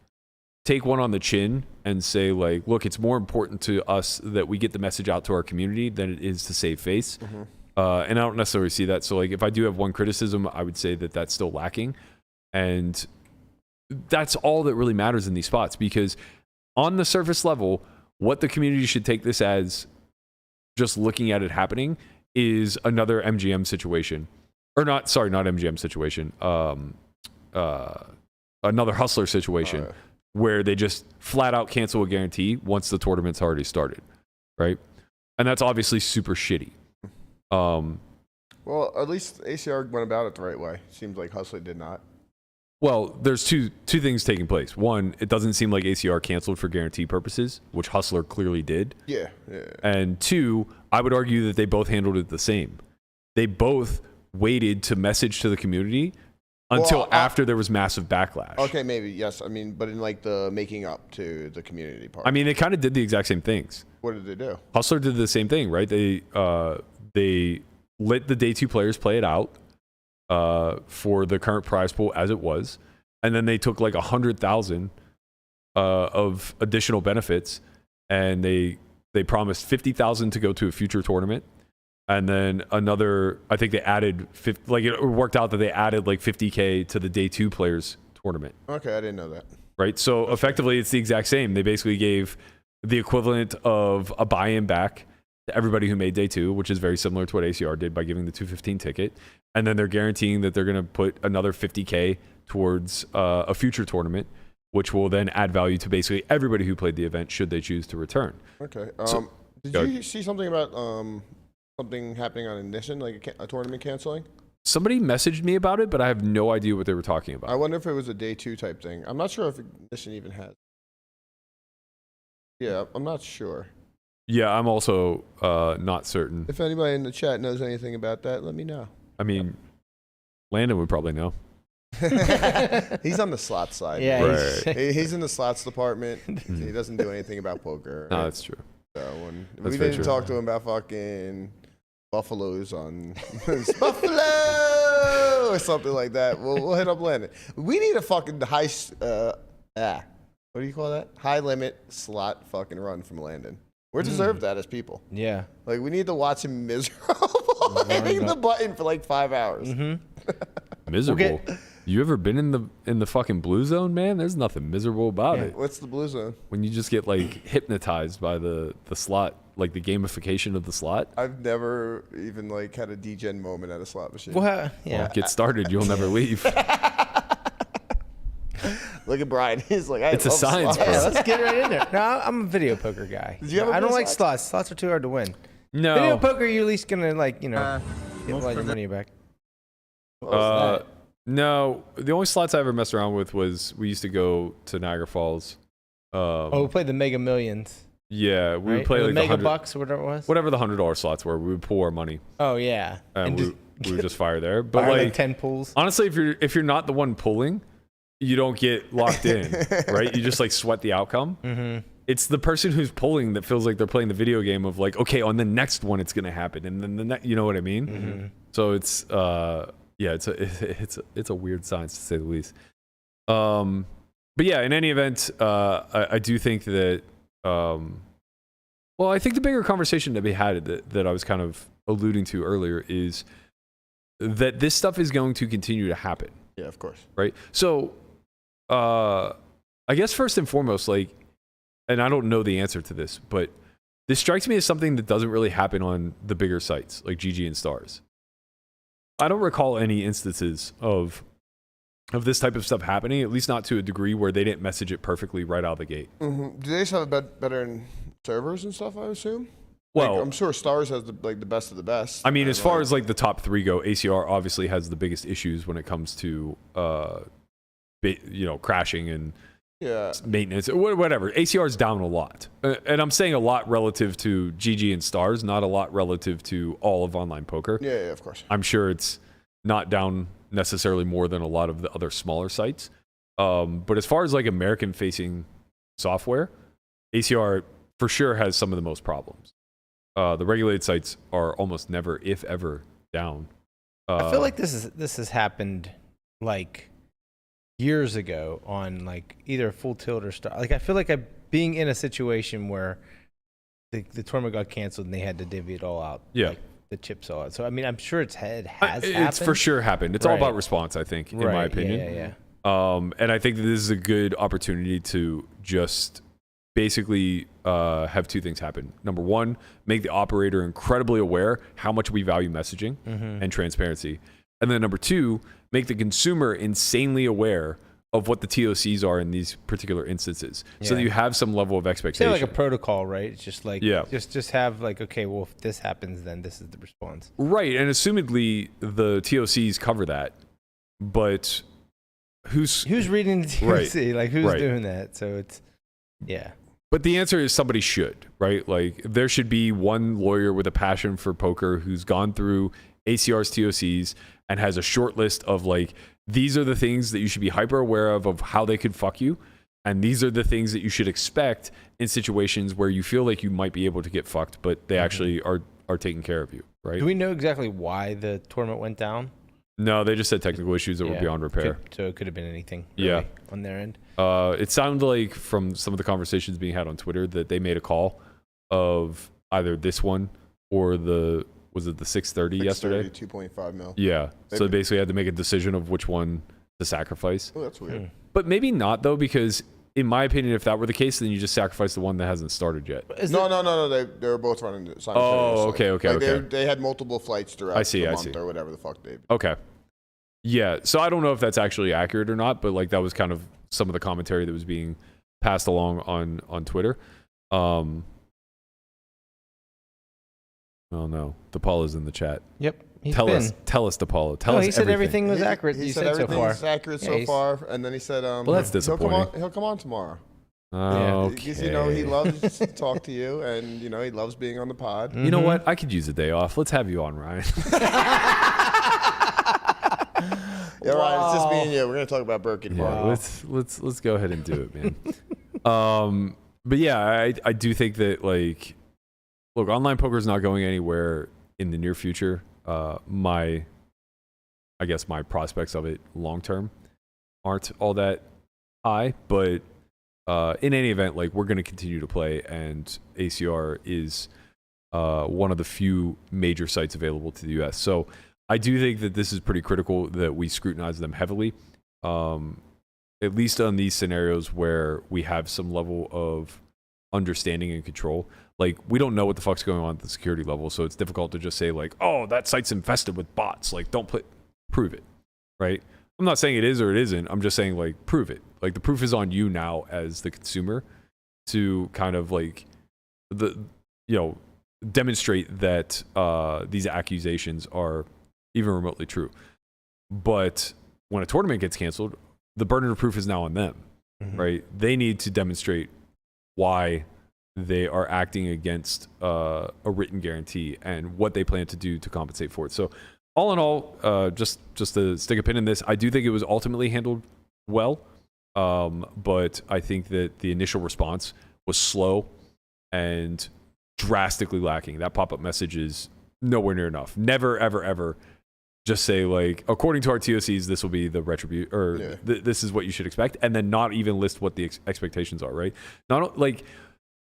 Speaker 2: take one on the chin and say, like, look, it's more important to us that we get the message out to our community than it is to save face. Mm-hmm. And I don't necessarily see that. So, like, if I do have one criticism, I would say that that's still lacking. And that's all that really matters in these spots, because on the surface level, what the community should take this as, just looking at it happening, is another MGM situation. Or not MGM situation. Another hustler situation where they just flat out cancel a guarantee once the tournament's already started, right? And that's obviously super shitty.
Speaker 4: Well, at least ACR went about it the right way. Seems like Hustler did not.
Speaker 2: Well, there's two things taking place. One, it doesn't seem like ACR canceled for guarantee purposes, which Hustler clearly did.
Speaker 4: Yeah.
Speaker 2: And two, I would argue that they both handled it the same. They both waited to message to the community until after there was massive backlash.
Speaker 4: Okay, maybe, yes. I mean, but in like the making up to the community part.
Speaker 2: I mean, they kind of did the exact same things.
Speaker 4: What did they do?
Speaker 2: Hustler did the same thing, right? They let the day two players play it out for the current prize pool as it was, and then they took like 100,000 of additional benefits, and they promised 50,000 to go to a future tournament. And then another, I think they added, it worked out that they added like 50K to the day two players tournament.
Speaker 4: Okay, I didn't know that.
Speaker 2: Right? So effectively, it's the exact same. They basically gave the equivalent of a buy-in back to everybody who made day two, which is very similar to what ACR did by giving the 215 ticket. And then they're guaranteeing that they're going to put another 50K towards a future tournament, which will then add value to basically everybody who played the event should they choose to return.
Speaker 4: Okay. Did you see something about something happening on Ignition, like a tournament canceling?
Speaker 2: Somebody messaged me about it, but I have no idea what they were talking about.
Speaker 4: I wonder if it was a day two type thing. I'm not sure if Ignition even has. Yeah, I'm not sure.
Speaker 2: Yeah, I'm also not certain.
Speaker 4: If anybody in the chat knows anything about that, let me know.
Speaker 2: I mean, Landon would probably know.
Speaker 4: He's on the slot side.
Speaker 3: Yeah,
Speaker 2: right.
Speaker 4: He's in the slots department. He doesn't do anything about poker.
Speaker 2: No, that's true.
Speaker 4: So we didn't talk to him about fucking buffaloes on Buffalo or something like that. We'll hit up Landon. We need a fucking high what do you call that? High limit slot fucking run from Landon. We're deserved that as people.
Speaker 3: Yeah.
Speaker 4: Like, we need to watch him miserable hitting the button for like 5 hours.
Speaker 3: Mm-hmm.
Speaker 2: Miserable. You ever been in the fucking blue zone, man? There's nothing miserable about it.
Speaker 4: What's the blue zone?
Speaker 2: When you just get like hypnotized by the slot, like the gamification of the slot.
Speaker 4: I've never even like had a degen moment at a slot machine.
Speaker 3: Well, yeah.
Speaker 2: Well, get started. You'll never leave.
Speaker 4: Look at Brian. He's like,
Speaker 2: It's a
Speaker 4: love
Speaker 2: science,
Speaker 4: slots.
Speaker 2: bro.
Speaker 3: Yeah, let's get right in there. No, I'm a video poker guy.
Speaker 4: Did you ever
Speaker 3: I don't
Speaker 4: play
Speaker 3: like slots. Slots are too hard to win.
Speaker 2: No.
Speaker 3: Video poker, you're at least gonna get all your money back.
Speaker 4: What was
Speaker 2: No, the only slots I ever messed around with was we used to go to Niagara Falls.
Speaker 3: We played the Mega Millions.
Speaker 2: Yeah, we
Speaker 3: Right?
Speaker 2: would play
Speaker 3: Or
Speaker 2: like
Speaker 3: the
Speaker 2: the
Speaker 3: Mega
Speaker 2: 100
Speaker 3: Bucks or whatever it was.
Speaker 2: whatever the $100 slots were. We would pull our money
Speaker 3: Oh yeah,
Speaker 2: and
Speaker 3: just
Speaker 2: we would just fire there. But
Speaker 3: fire,
Speaker 2: like
Speaker 3: 10 pools.
Speaker 2: honestly, if you're not the one pulling, you don't get locked in, right? You just like sweat the outcome.
Speaker 3: Mm-hmm.
Speaker 2: It's the person who's pulling that feels like they're playing the video game of like, okay, on the next one it's gonna happen, and then the next, you know what I mean?
Speaker 3: Mm-hmm.
Speaker 2: So it's it's a weird science to say the least. But yeah, in any event, I do think that well, I think the bigger conversation to be had that I was kind of alluding to earlier is that this stuff is going to continue to happen.
Speaker 4: Yeah, of course.
Speaker 2: Right. So, I guess first and foremost, like, and I don't know the answer to this, but this strikes me as something that doesn't really happen on the bigger sites like GG and Stars. I don't recall any instances of this type of stuff happening, at least not to a degree where they didn't message it perfectly right out of the gate.
Speaker 4: Mm-hmm. Do they just have better in servers and stuff, I assume?
Speaker 2: Well,
Speaker 4: like, I'm sure Stars has the best of the best.
Speaker 2: I mean, as far as like the top three go, ACR obviously has the biggest issues when it comes to crashing and maintenance, whatever. ACR is down a lot, and I'm saying a lot relative to GG and Stars, not a lot relative to all of online poker.
Speaker 4: Yeah, of course.
Speaker 2: I'm sure it's not down necessarily more than a lot of the other smaller sites. But as far as like American-facing software, ACR for sure has some of the most problems. The regulated sites are almost never, if ever, down.
Speaker 3: I feel like this has happened like years ago on like either Full Tilt or Star. Like I feel like I'm being in a situation where the tournament got canceled and they had to divvy it all out.
Speaker 2: Yeah.
Speaker 3: Like, the chips all out. So I mean, I'm sure it has happened.
Speaker 2: It's for sure happened. It's all about response, I think, in my opinion.
Speaker 3: Yeah.
Speaker 2: And I think that this is a good opportunity to just basically have two things happen. Number one, make the operator incredibly aware how much we value messaging and transparency. And then number two, make the consumer insanely aware of what the TOCs are in these particular instances, so that you have some level of expectation.
Speaker 3: It's like a protocol, right? It's just like,
Speaker 2: yeah.
Speaker 3: just have like, okay, well, if this happens, then this is the response.
Speaker 2: Right, and assumedly the TOCs cover that, but who's
Speaker 3: reading the TOC?
Speaker 2: Right.
Speaker 3: Like, who's doing that? So it's, yeah.
Speaker 2: But the answer is somebody should, right? Like, there should be one lawyer with a passion for poker who's gone through ACR's TOCs and has a short list of like, these are the things that you should be hyper aware of how they could fuck you. And these are the things that you should expect in situations where you feel like you might be able to get fucked, but they actually are taking care of you, right?
Speaker 3: Do we know exactly why the tournament went down?
Speaker 2: No, they just said technical issues that were beyond repair.
Speaker 3: So it could have been anything really on their end.
Speaker 2: It sounded like from some of the conversations being had on Twitter that they made a call of either this one or was it the 630 yesterday?
Speaker 4: 2.5 mil.
Speaker 2: Yeah. So they basically had to make a decision of which one to sacrifice.
Speaker 4: Oh, that's weird.
Speaker 2: But maybe not, though, because in my opinion, if that were the case, then you just sacrifice the one that hasn't started yet.
Speaker 4: No. They were both running simultaneously.
Speaker 2: Oh, okay.
Speaker 4: They had multiple flights throughout the month or whatever the fuck they.
Speaker 2: Okay. Yeah. So I don't know if that's actually accurate or not, but like that was kind of some of the commentary that was being passed along on Twitter. Oh no, DePaula's in the chat.
Speaker 3: Yep.
Speaker 2: Tell us, DePaula. Tell us.
Speaker 3: He said everything was accurate.
Speaker 4: He said everything was accurate so far, and then he said,
Speaker 2: "Well, that's disappointing.
Speaker 4: He'll come on tomorrow."
Speaker 2: Okay.
Speaker 4: Because he loves to talk to you, and he loves being on the pod.
Speaker 2: You know what? I could use a day off. Let's have you on, Ryan.
Speaker 4: Yeah, Ryan. It's just me and you. We're gonna talk about Berkey tomorrow.
Speaker 2: Yeah, let's go ahead and do it, man. But yeah, I do think that like. Look, online poker is not going anywhere in the near future. My prospects of it long term aren't all that high, but in any event, like we're going to continue to play, and ACR is one of the few major sites available to the U.S. So I do think that this is pretty critical that we scrutinize them heavily, at least on these scenarios where we have some level of understanding and control. Like, we don't know what the fuck's going on at the security level, so it's difficult to just say, like, oh, that site's infested with bots. Like, prove it, right? I'm not saying it is or it isn't. I'm just saying, like, prove it. Like, the proof is on you now as the consumer to kind of, like, demonstrate that these accusations are even remotely true. But when a tournament gets canceled, the burden of proof is now on them, right? They need to demonstrate why they are acting against a written guarantee and what they plan to do to compensate for it. So all in all, just to stick a pin in this, I do think it was ultimately handled well, but I think that the initial response was slow and drastically lacking. That pop-up message is nowhere near enough. Never, ever, ever just say, like, according to our TOCs, this will be the retribution, or this is what you should expect, and then not even list what the expectations are, right? Not like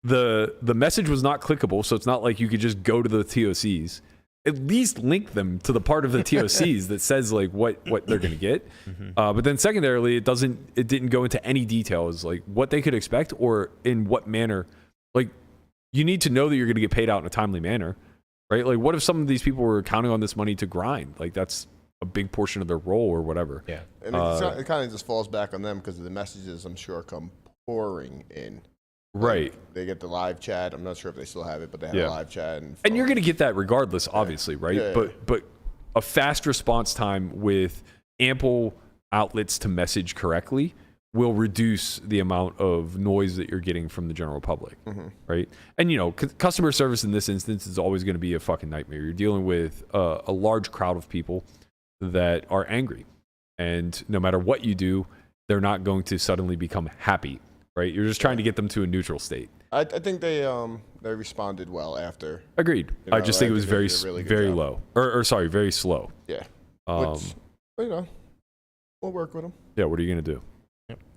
Speaker 2: the message was not clickable, so it's not like you could just go to the TOCs. At least link them to the part of the TOCs that says like what they're going to get. But then secondarily, it didn't go into any details like what they could expect or in what manner. Like, you need to know that you're going to get paid out in a timely manner, right? Like, what if some of these people were counting on this money to grind? Like, that's a big portion of their role or whatever.
Speaker 3: Yeah.
Speaker 4: And it kind of just falls back on them because the messages, I'm sure, come pouring in.
Speaker 2: Right.
Speaker 4: Like, they get the live chat. I'm not sure if they still have it, but they have a live chat. And
Speaker 2: you're going to get that regardless, obviously, right?
Speaker 4: Yeah.
Speaker 2: But a fast response time with ample outlets to message correctly will reduce the amount of noise that you're getting from the general public, right? And, you know, customer service in this instance is always going to be a fucking nightmare. You're dealing with a large crowd of people that are angry. And no matter what you do, they're not going to suddenly become happy, right? You're just trying to get them to a neutral state.
Speaker 4: I think they responded well after.
Speaker 2: Agreed.
Speaker 4: You know,
Speaker 2: I just think it was very,
Speaker 4: really
Speaker 2: very
Speaker 4: job.
Speaker 2: low. Or sorry, very slow.
Speaker 4: Yeah. Which, you know, we'll work with them.
Speaker 2: Yeah, what are you going to do?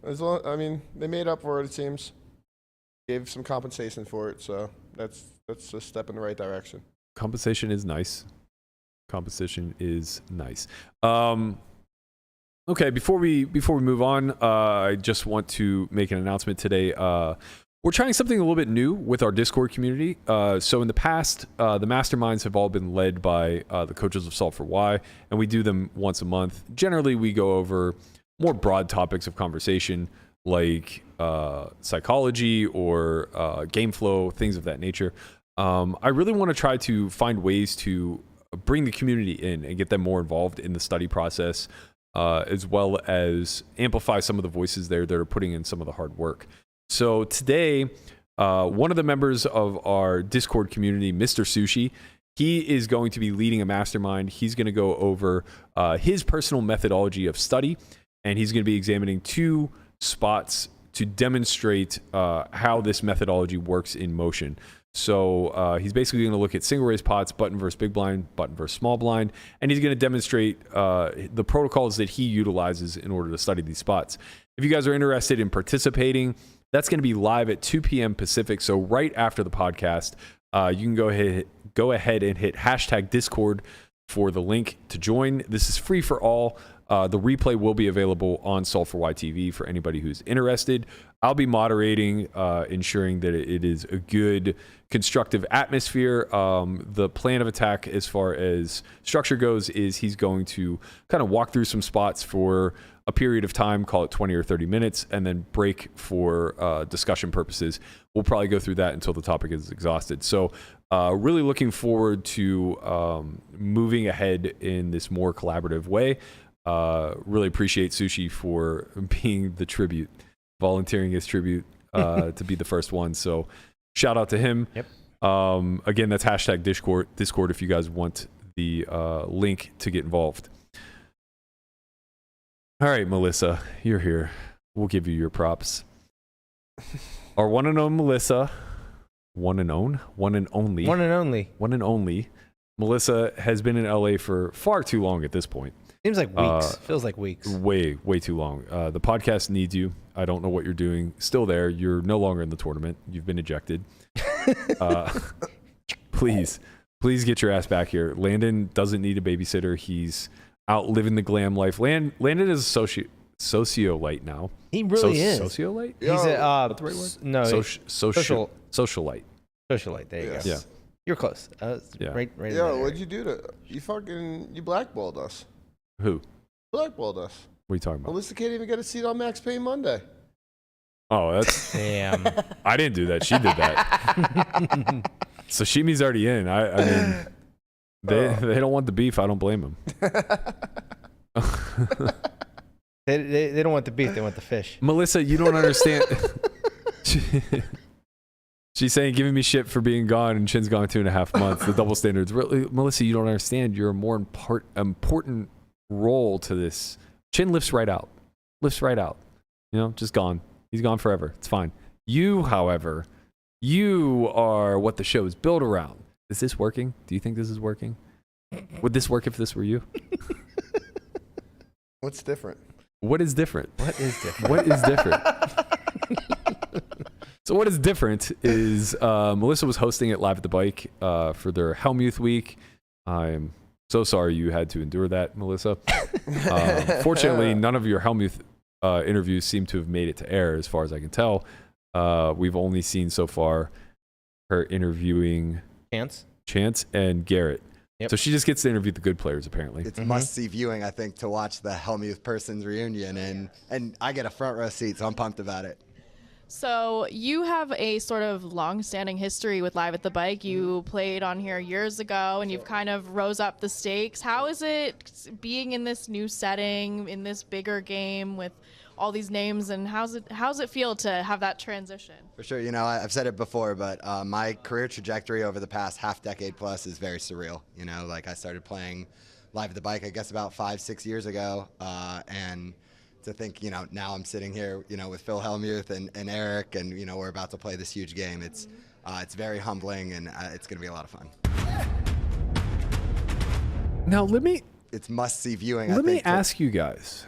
Speaker 4: As long, I mean, they made up for it, it seems. Gave some compensation for it, so that's a step in the right direction.
Speaker 2: Compensation is nice. Compensation is nice. Okay, before we move on, I just want to make an announcement today. We're trying something a little bit new with our Discord community. So in the past, the masterminds have all been led by the coaches of Solve for Why, and we do them once a month. Generally, we go over more broad topics of conversation like psychology or game flow, things of that nature. I really want to try to find ways to bring the community in and get them more involved in the study process, as well as amplify some of the voices there that are putting in some of the hard work. So today, one of the members of our Discord community, Mr. Sushi, he is going to be leading a mastermind. He's going to go over his personal methodology of study, and he's going to be examining 2 spots to demonstrate how this methodology works in motion. So he's basically going to look at single raise pots, button versus big blind, button versus small blind, and he's going to demonstrate the protocols that he utilizes in order to study these spots. If you guys are interested in participating, that's going to be live at 2 p.m. Pacific. So right after the podcast, you can go ahead and hit #Discord for the link to join. This is free for all. The replay will be available on Solve for Why TV for anybody who's interested. I'll be moderating, ensuring that it is a good, constructive atmosphere. The plan of attack as far as structure goes is he's going to kind of walk through some spots for a period of time, call it 20 or 30 minutes, and then break for discussion purposes. We'll probably go through that until the topic is exhausted. So really looking forward to moving ahead in this more collaborative way. Really appreciate Sushi for being the tribute, volunteering his tribute to be the first one. So shout out to him.
Speaker 3: Yep.
Speaker 2: Again, that's #Discord if you guys want the link to get involved. All right, Melissa, you're here. We'll give you your props. Our one and only Melissa, one and only Melissa has been in LA for far too long at this point.
Speaker 3: Seems like weeks. Feels like weeks.
Speaker 2: Way too long. The podcast needs you. I don't know what you're doing. Still there. You're no longer in the tournament. You've been ejected. Please get your ass back here. Landon doesn't need a babysitter. He's out living the glam life. Landon is a sociolite now.
Speaker 3: He really is.
Speaker 2: Sociolite?
Speaker 3: He's a
Speaker 2: the right word?
Speaker 3: no
Speaker 2: Socialite.
Speaker 3: Socialite. There you
Speaker 4: Yes.
Speaker 3: go.
Speaker 2: Yeah.
Speaker 3: You're close.
Speaker 2: Yeah.
Speaker 3: Right.
Speaker 4: Yo, what'd you do to you blackballed us?
Speaker 2: Who?
Speaker 4: Blackballed us.
Speaker 2: What are you talking about?
Speaker 4: Melissa can't even get a seat on Max Payne Monday.
Speaker 2: Oh, that's.
Speaker 3: Damn.
Speaker 2: I didn't do that. She did that. So Shimi's already in. I mean, they don't want the beef. I don't blame them.
Speaker 3: They don't want the beef. They want the fish.
Speaker 2: Melissa, you don't understand. She's saying, giving me shit for being gone, and Chin's gone 2.5 months. The double standards. Really, Melissa, you don't understand. You're a more important role to this. Chin lifts right out. Just gone. He's gone forever. It's fine. You, however, you are what the show is built around. Is this working? Do you think this is working? Would this work if this were you?
Speaker 4: What's different?
Speaker 2: What is different?
Speaker 3: What is different?
Speaker 2: What is different? So what is different is Melissa was hosting it live at the bike for their Hellmuth week. I'm so sorry you had to endure that, Melissa. Fortunately, none of your Hellmuth interviews seem to have made it to air, as far as I can tell. We've only seen so far her interviewing Chance and Garrett. Yep. So she just gets to interview the good players, apparently.
Speaker 9: It's must-see viewing, I think, to watch the Hellmuth Persons reunion, and I get a front row seat, so I'm pumped about it.
Speaker 10: So you have a sort of long-standing history with Live at the Bike. You played on here years ago, and you've kind of rose up the stakes. How is it being in this new setting, in this bigger game with all these names, and how's it feel to have that transition?
Speaker 9: For sure, I've said it before, but my career trajectory over the past half-decade plus is very surreal. I started playing Live at the Bike, I guess, about 5-6 years ago, and to think, now I'm sitting here, with Phil Hellmuth and Eric, and, we're about to play this huge game. It's very humbling, and it's going to be a lot of fun.
Speaker 2: Now,
Speaker 9: it's must-see viewing.
Speaker 2: Let me ask you guys,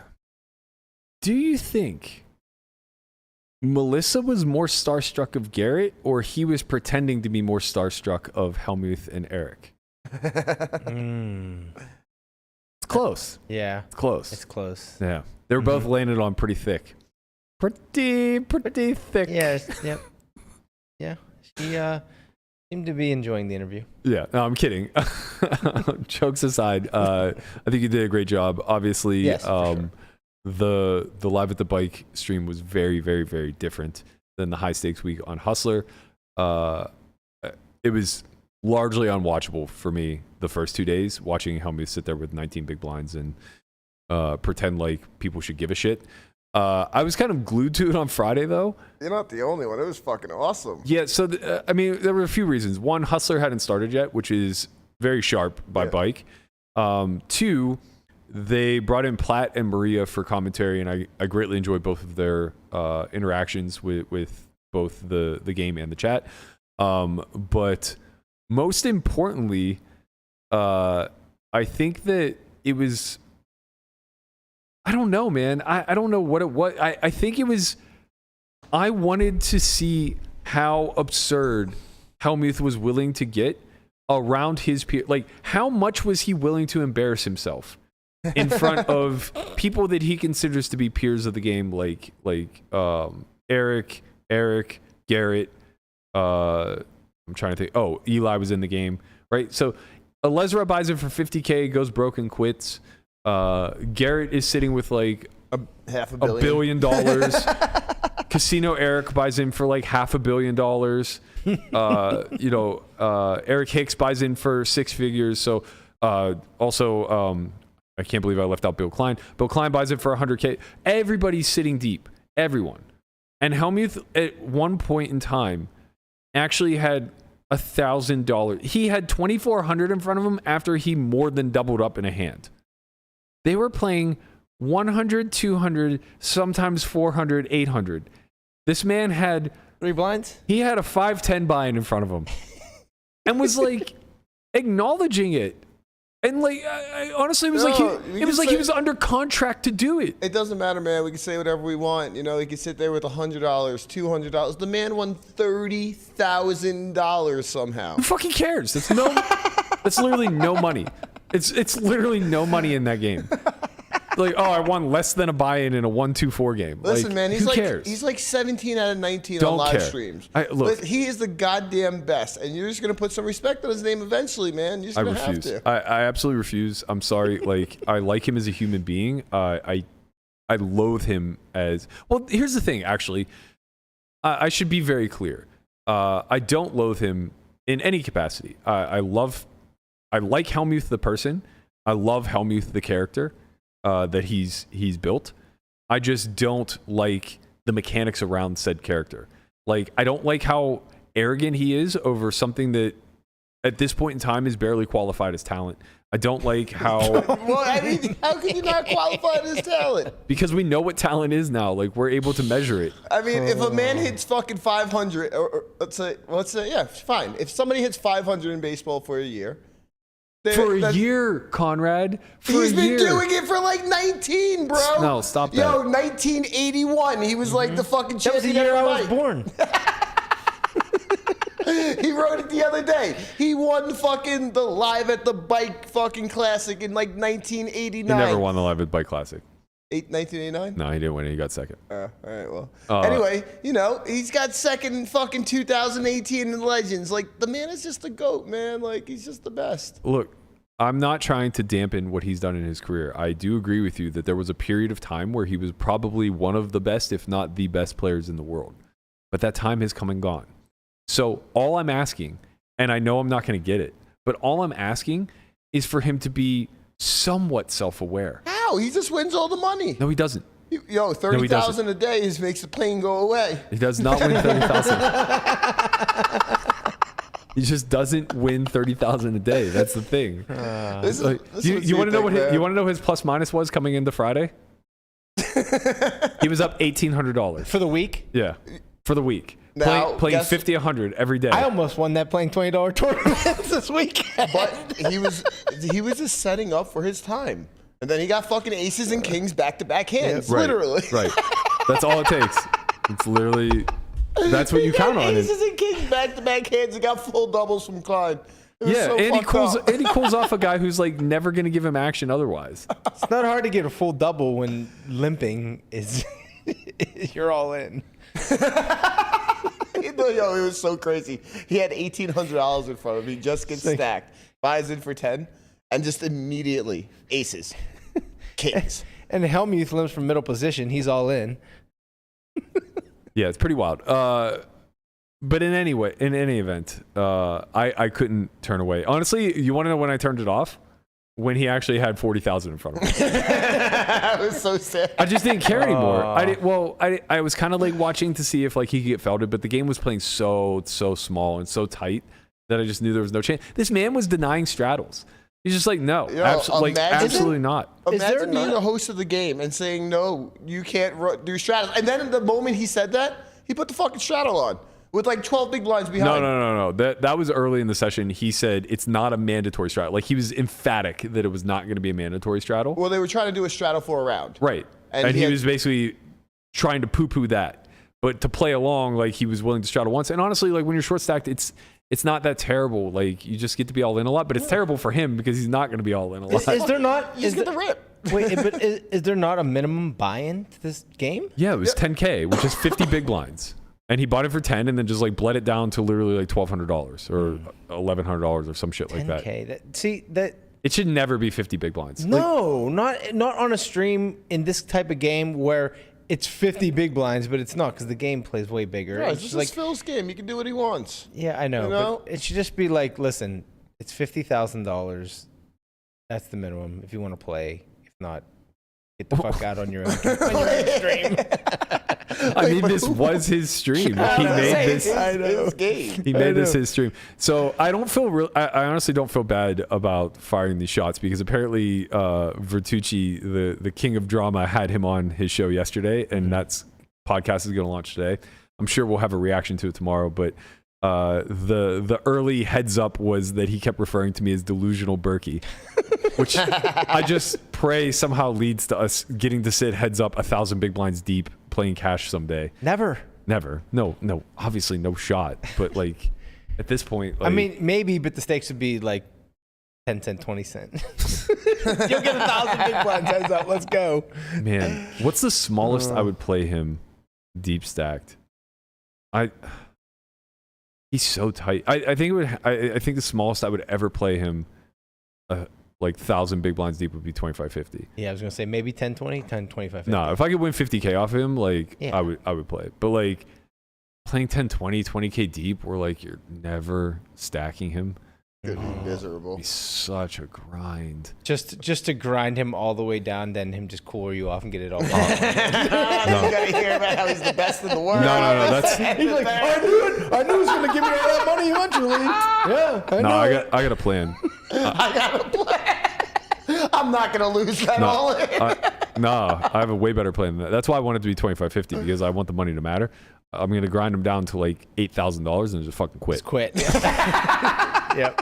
Speaker 2: do you think Melissa was more starstruck of Garrett, or he was pretending to be more starstruck of Hellmuth and Eric? It's close.
Speaker 3: Yeah.
Speaker 2: It's close.
Speaker 3: It's close.
Speaker 2: Yeah. They were both landed on pretty thick. Pretty thick.
Speaker 3: Yes. Yep. Yeah. She seemed to be enjoying the interview.
Speaker 2: Yeah. No, I'm kidding. Jokes aside, I think you did a great job. Obviously,
Speaker 3: yes, for sure.
Speaker 2: The Live at the Bike stream was very, very, very different than the high stakes week on Hustler. It was largely unwatchable for me the first 2 days, watching Hellmuth sit there with 19 big blinds and pretend like people should give a shit. I was kind of glued to it on Friday, though.
Speaker 4: You're not the only one. It was fucking awesome.
Speaker 2: Yeah, so, there were a few reasons. One, Hustler hadn't started yet, which is very sharp by Bike. Two, they brought in Platt and Maria for commentary, and I greatly enjoyed both of their interactions with both the game and the chat. But most importantly, I think that it was... I don't know, man. I don't know what it was. I think it was... I wanted to see how absurd Hellmuth was willing to get around his peer. Like, how much was he willing to embarrass himself in front of people that he considers to be peers of the game, like Eric, Garrett. I'm trying to think. Oh, Eli was in the game, right? So Alezra buys it for $50K, goes broke and quits. Garrett is sitting with like
Speaker 4: $500
Speaker 2: million. Casino Eric buys in for like $500 million. Eric Hicks buys in for 6 figures. So also, I can't believe I left out Bill Klein. Bill Klein buys it for $100K. Everybody's sitting deep. Everyone. And Hellmuth at one point in time actually had $1,000. He had $2,400 in front of him after he more than doubled up in a hand. They were playing 100, 200, sometimes 400, 800. This man had
Speaker 3: 3 blinds.
Speaker 2: He had a 5-10 buy-in in front of him, and was like acknowledging it. And like, I honestly, it was he was under contract to do it.
Speaker 4: It doesn't matter, man. We can say whatever we want. He can sit there with $100, $200. The man won $30,000 somehow.
Speaker 2: Who fucking cares? That's literally no money. It's literally no money in that game. Like, I won less than a buy-in in a 1-2-4 game.
Speaker 4: Listen, man,
Speaker 2: who cares?
Speaker 4: He's like 17 out of 19
Speaker 2: Don't
Speaker 4: on live
Speaker 2: care.
Speaker 4: streams.
Speaker 2: Look,
Speaker 4: he is the goddamn best, and you're just gonna put some respect on his name eventually, man. You're just gonna
Speaker 2: refuse.
Speaker 4: have to.
Speaker 2: I absolutely refuse. I'm sorry. Like, I like him as a human being. I loathe him as well. Here's the thing. Actually, I should be very clear. I don't loathe him in any capacity. I like Hellmuth the person. I love Hellmuth the character that he's built. I just don't like the mechanics around said character. Like, I don't like how arrogant he is over something that at this point in time is barely qualified as talent. I don't like how...
Speaker 4: Well, I mean, how can you not qualify it as talent?
Speaker 2: Because we know what talent is now. Like, we're able to measure it.
Speaker 4: I mean, if a man hits fucking 500, or let's say, yeah, fine. If somebody hits 500 in baseball for a year...
Speaker 2: For a year, Conrad.
Speaker 4: He's been doing it for like 19, bro.
Speaker 2: No, stop that.
Speaker 4: Yo, 1981. He was like the fucking
Speaker 3: That was the
Speaker 4: champion
Speaker 3: year I
Speaker 4: of the
Speaker 3: was
Speaker 4: bike.
Speaker 3: born.
Speaker 4: He wrote it the other day. He won fucking the Live at the Bike fucking classic in like 1989.
Speaker 2: He never won the Live at Bike Classic.
Speaker 4: 1989?
Speaker 2: No, he didn't win it. He got second.
Speaker 4: All right, well. Anyway, you know, he's got second in fucking 2018 in Legends. Like, the man is just the GOAT, man. Like, he's just the best.
Speaker 2: Look, I'm not trying to dampen what he's done in his career. I do agree with you that there was a period of time where he was probably one of the best, if not the best players in the world. But that time has come and gone. So all I'm asking, and I know I'm not going to get it, but all I'm asking is for him to be somewhat self-aware.
Speaker 4: How? He just wins all the money.
Speaker 2: No, he doesn't.
Speaker 4: Yo, 30,000 a day makes the plane go away.
Speaker 2: He does not win 30,000. He just doesn't win 30,000 a day. That's the thing. You want to know what you want to know his plus minus was coming into Friday? He was up $1,800
Speaker 3: For the week?
Speaker 2: Yeah, for the week.
Speaker 4: Now,
Speaker 2: playing 50, 100 every day.
Speaker 3: I almost won that playing $20 tournaments this weekend.
Speaker 4: But he was just setting up for his time. And then he got fucking aces and kings back-to-back hands, literally.
Speaker 2: Right. That's all it takes. It's literally, that's what you count on.
Speaker 4: Aces and kings back-to-back hands and got full doubles from Klein.
Speaker 2: Yeah, so and he cools off a guy who's like never going to give him action otherwise.
Speaker 3: It's not hard to get a full double when limping is you're all in.
Speaker 4: Yo, it was so crazy. He had $1,800 in front of him. He just gets stacked, buys in for 10, and just immediately aces, kings.
Speaker 3: And Hellmuth limps from middle position. He's all in.
Speaker 2: Yeah, it's pretty wild. But in any event, I couldn't turn away. Honestly, you want to know when I turned it off? When he actually had 40,000 in front of him.
Speaker 4: I was so sad.
Speaker 2: I just didn't care anymore. I was kind of like watching to see if like he could get felted, but the game was playing so small and so tight that I just knew there was no chance. This man was denying straddles. He's just like, no, absolutely not.
Speaker 4: Imagine being the host of the game and saying, no, you can't do straddles. And then the moment he said that, he put the fucking straddle on. With like 12 big blinds behind.
Speaker 2: No. That was early in the session. He said it's not a mandatory straddle. Like he was emphatic that it was not going to be a mandatory straddle.
Speaker 4: Well, they were trying to do a straddle for a round.
Speaker 2: Right. And he was basically trying to poo-poo that. But to play along, like he was willing to straddle once. And honestly, like when you're short stacked, it's not that terrible. Like you just get to be all in a lot. But it's terrible for him because he's not going to be all in a lot.
Speaker 3: Is there not?
Speaker 4: You just get the rip.
Speaker 3: Wait, but is there not a minimum buy-in to this game?
Speaker 2: Yeah, it was $10K, which is 50 big blinds. And he bought it for 10 and then just like bled it down to literally like $1,200 or $1,100 or some shit like that.
Speaker 3: $10K.
Speaker 2: It should never be 50 big blinds.
Speaker 3: No, not on a stream in this type of game where it's 50 big blinds, but it's not because the game plays way bigger.
Speaker 4: Yeah, it's just like Phil's game. He can do what he wants.
Speaker 3: Yeah, I know. But it should just be like, listen, it's $50,000. That's the minimum if you want to play. If not, get the fuck out on your own stream.
Speaker 2: I mean, this was his stream. He made this
Speaker 4: his game.
Speaker 2: He made this his stream. So I don't feel I honestly don't feel bad about firing these shots because apparently Vertucci, the king of drama, had him on his show yesterday, and that's podcast is going to launch today. I'm sure we'll have a reaction to it tomorrow, but the early heads up was that he kept referring to me as delusional Berkey, which I just pray somehow leads to us getting to sit heads up 1,000 big blinds deep playing cash someday.
Speaker 3: Never.
Speaker 2: No, obviously no shot. But like at this point, like,
Speaker 3: I mean, maybe, but the stakes would be like 10 cent, 20 cent. You'll get 1,000 big blinds heads up. Let's go.
Speaker 2: Man, what's the smallest I would play him deep stacked? He's so tight. I think it would. I think the smallest I would ever play him, like 1,000 big blinds deep, would be 25-50.
Speaker 3: Yeah, I was gonna say maybe 10-20, 10-25.
Speaker 2: No, if I could win 50K off him, like
Speaker 3: yeah.
Speaker 2: I would play. But like playing 10-20, 20K deep, where like you're never stacking him,
Speaker 4: It'd be miserable.
Speaker 2: It'd be such a grind.
Speaker 3: Just to grind him all the way down, then him just cooler you off and get it all back.
Speaker 4: You gotta hear about how he's the best in the world.
Speaker 2: No. That's
Speaker 3: He's like, I knew it. I knew he was going to give me all that money eventually. Yeah, I know.
Speaker 2: I got a plan.
Speaker 4: I got a plan. I'm not gonna lose that all in.
Speaker 2: I have a way better plan than that. That's why I want it to be 25-50 because I want the money to matter. I'm gonna grind him down to like $8,000 and just fucking quit.
Speaker 3: Just quit. Yep.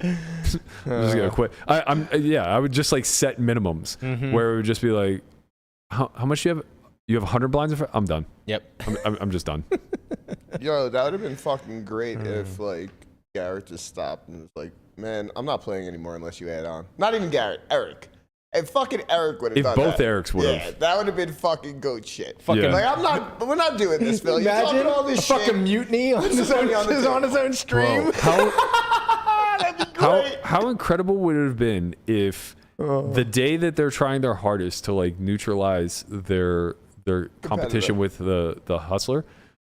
Speaker 2: I'm just gonna quit. I would just like set minimums where it would just be like, how much do you have? You have 100 blinds? I'm done.
Speaker 3: Yep.
Speaker 2: I'm just done.
Speaker 4: Yo, that would have been fucking great if like Garrett just stopped and was like, man, I'm not playing anymore unless you add on. Not even Garrett, Eric. If fucking Eric would have done
Speaker 2: both
Speaker 4: that.
Speaker 2: Erics would have.
Speaker 4: Yeah, that would have been fucking goat shit.
Speaker 2: Yeah.
Speaker 4: Like, we're not doing this, Phil. You're
Speaker 3: Imagine
Speaker 4: talking all this
Speaker 3: a
Speaker 4: shit.
Speaker 3: fucking mutiny on his own stream.
Speaker 2: Bro,
Speaker 4: That'd be great.
Speaker 2: how incredible would it have been if the day that they're trying their hardest to like neutralize their competition with the hustler,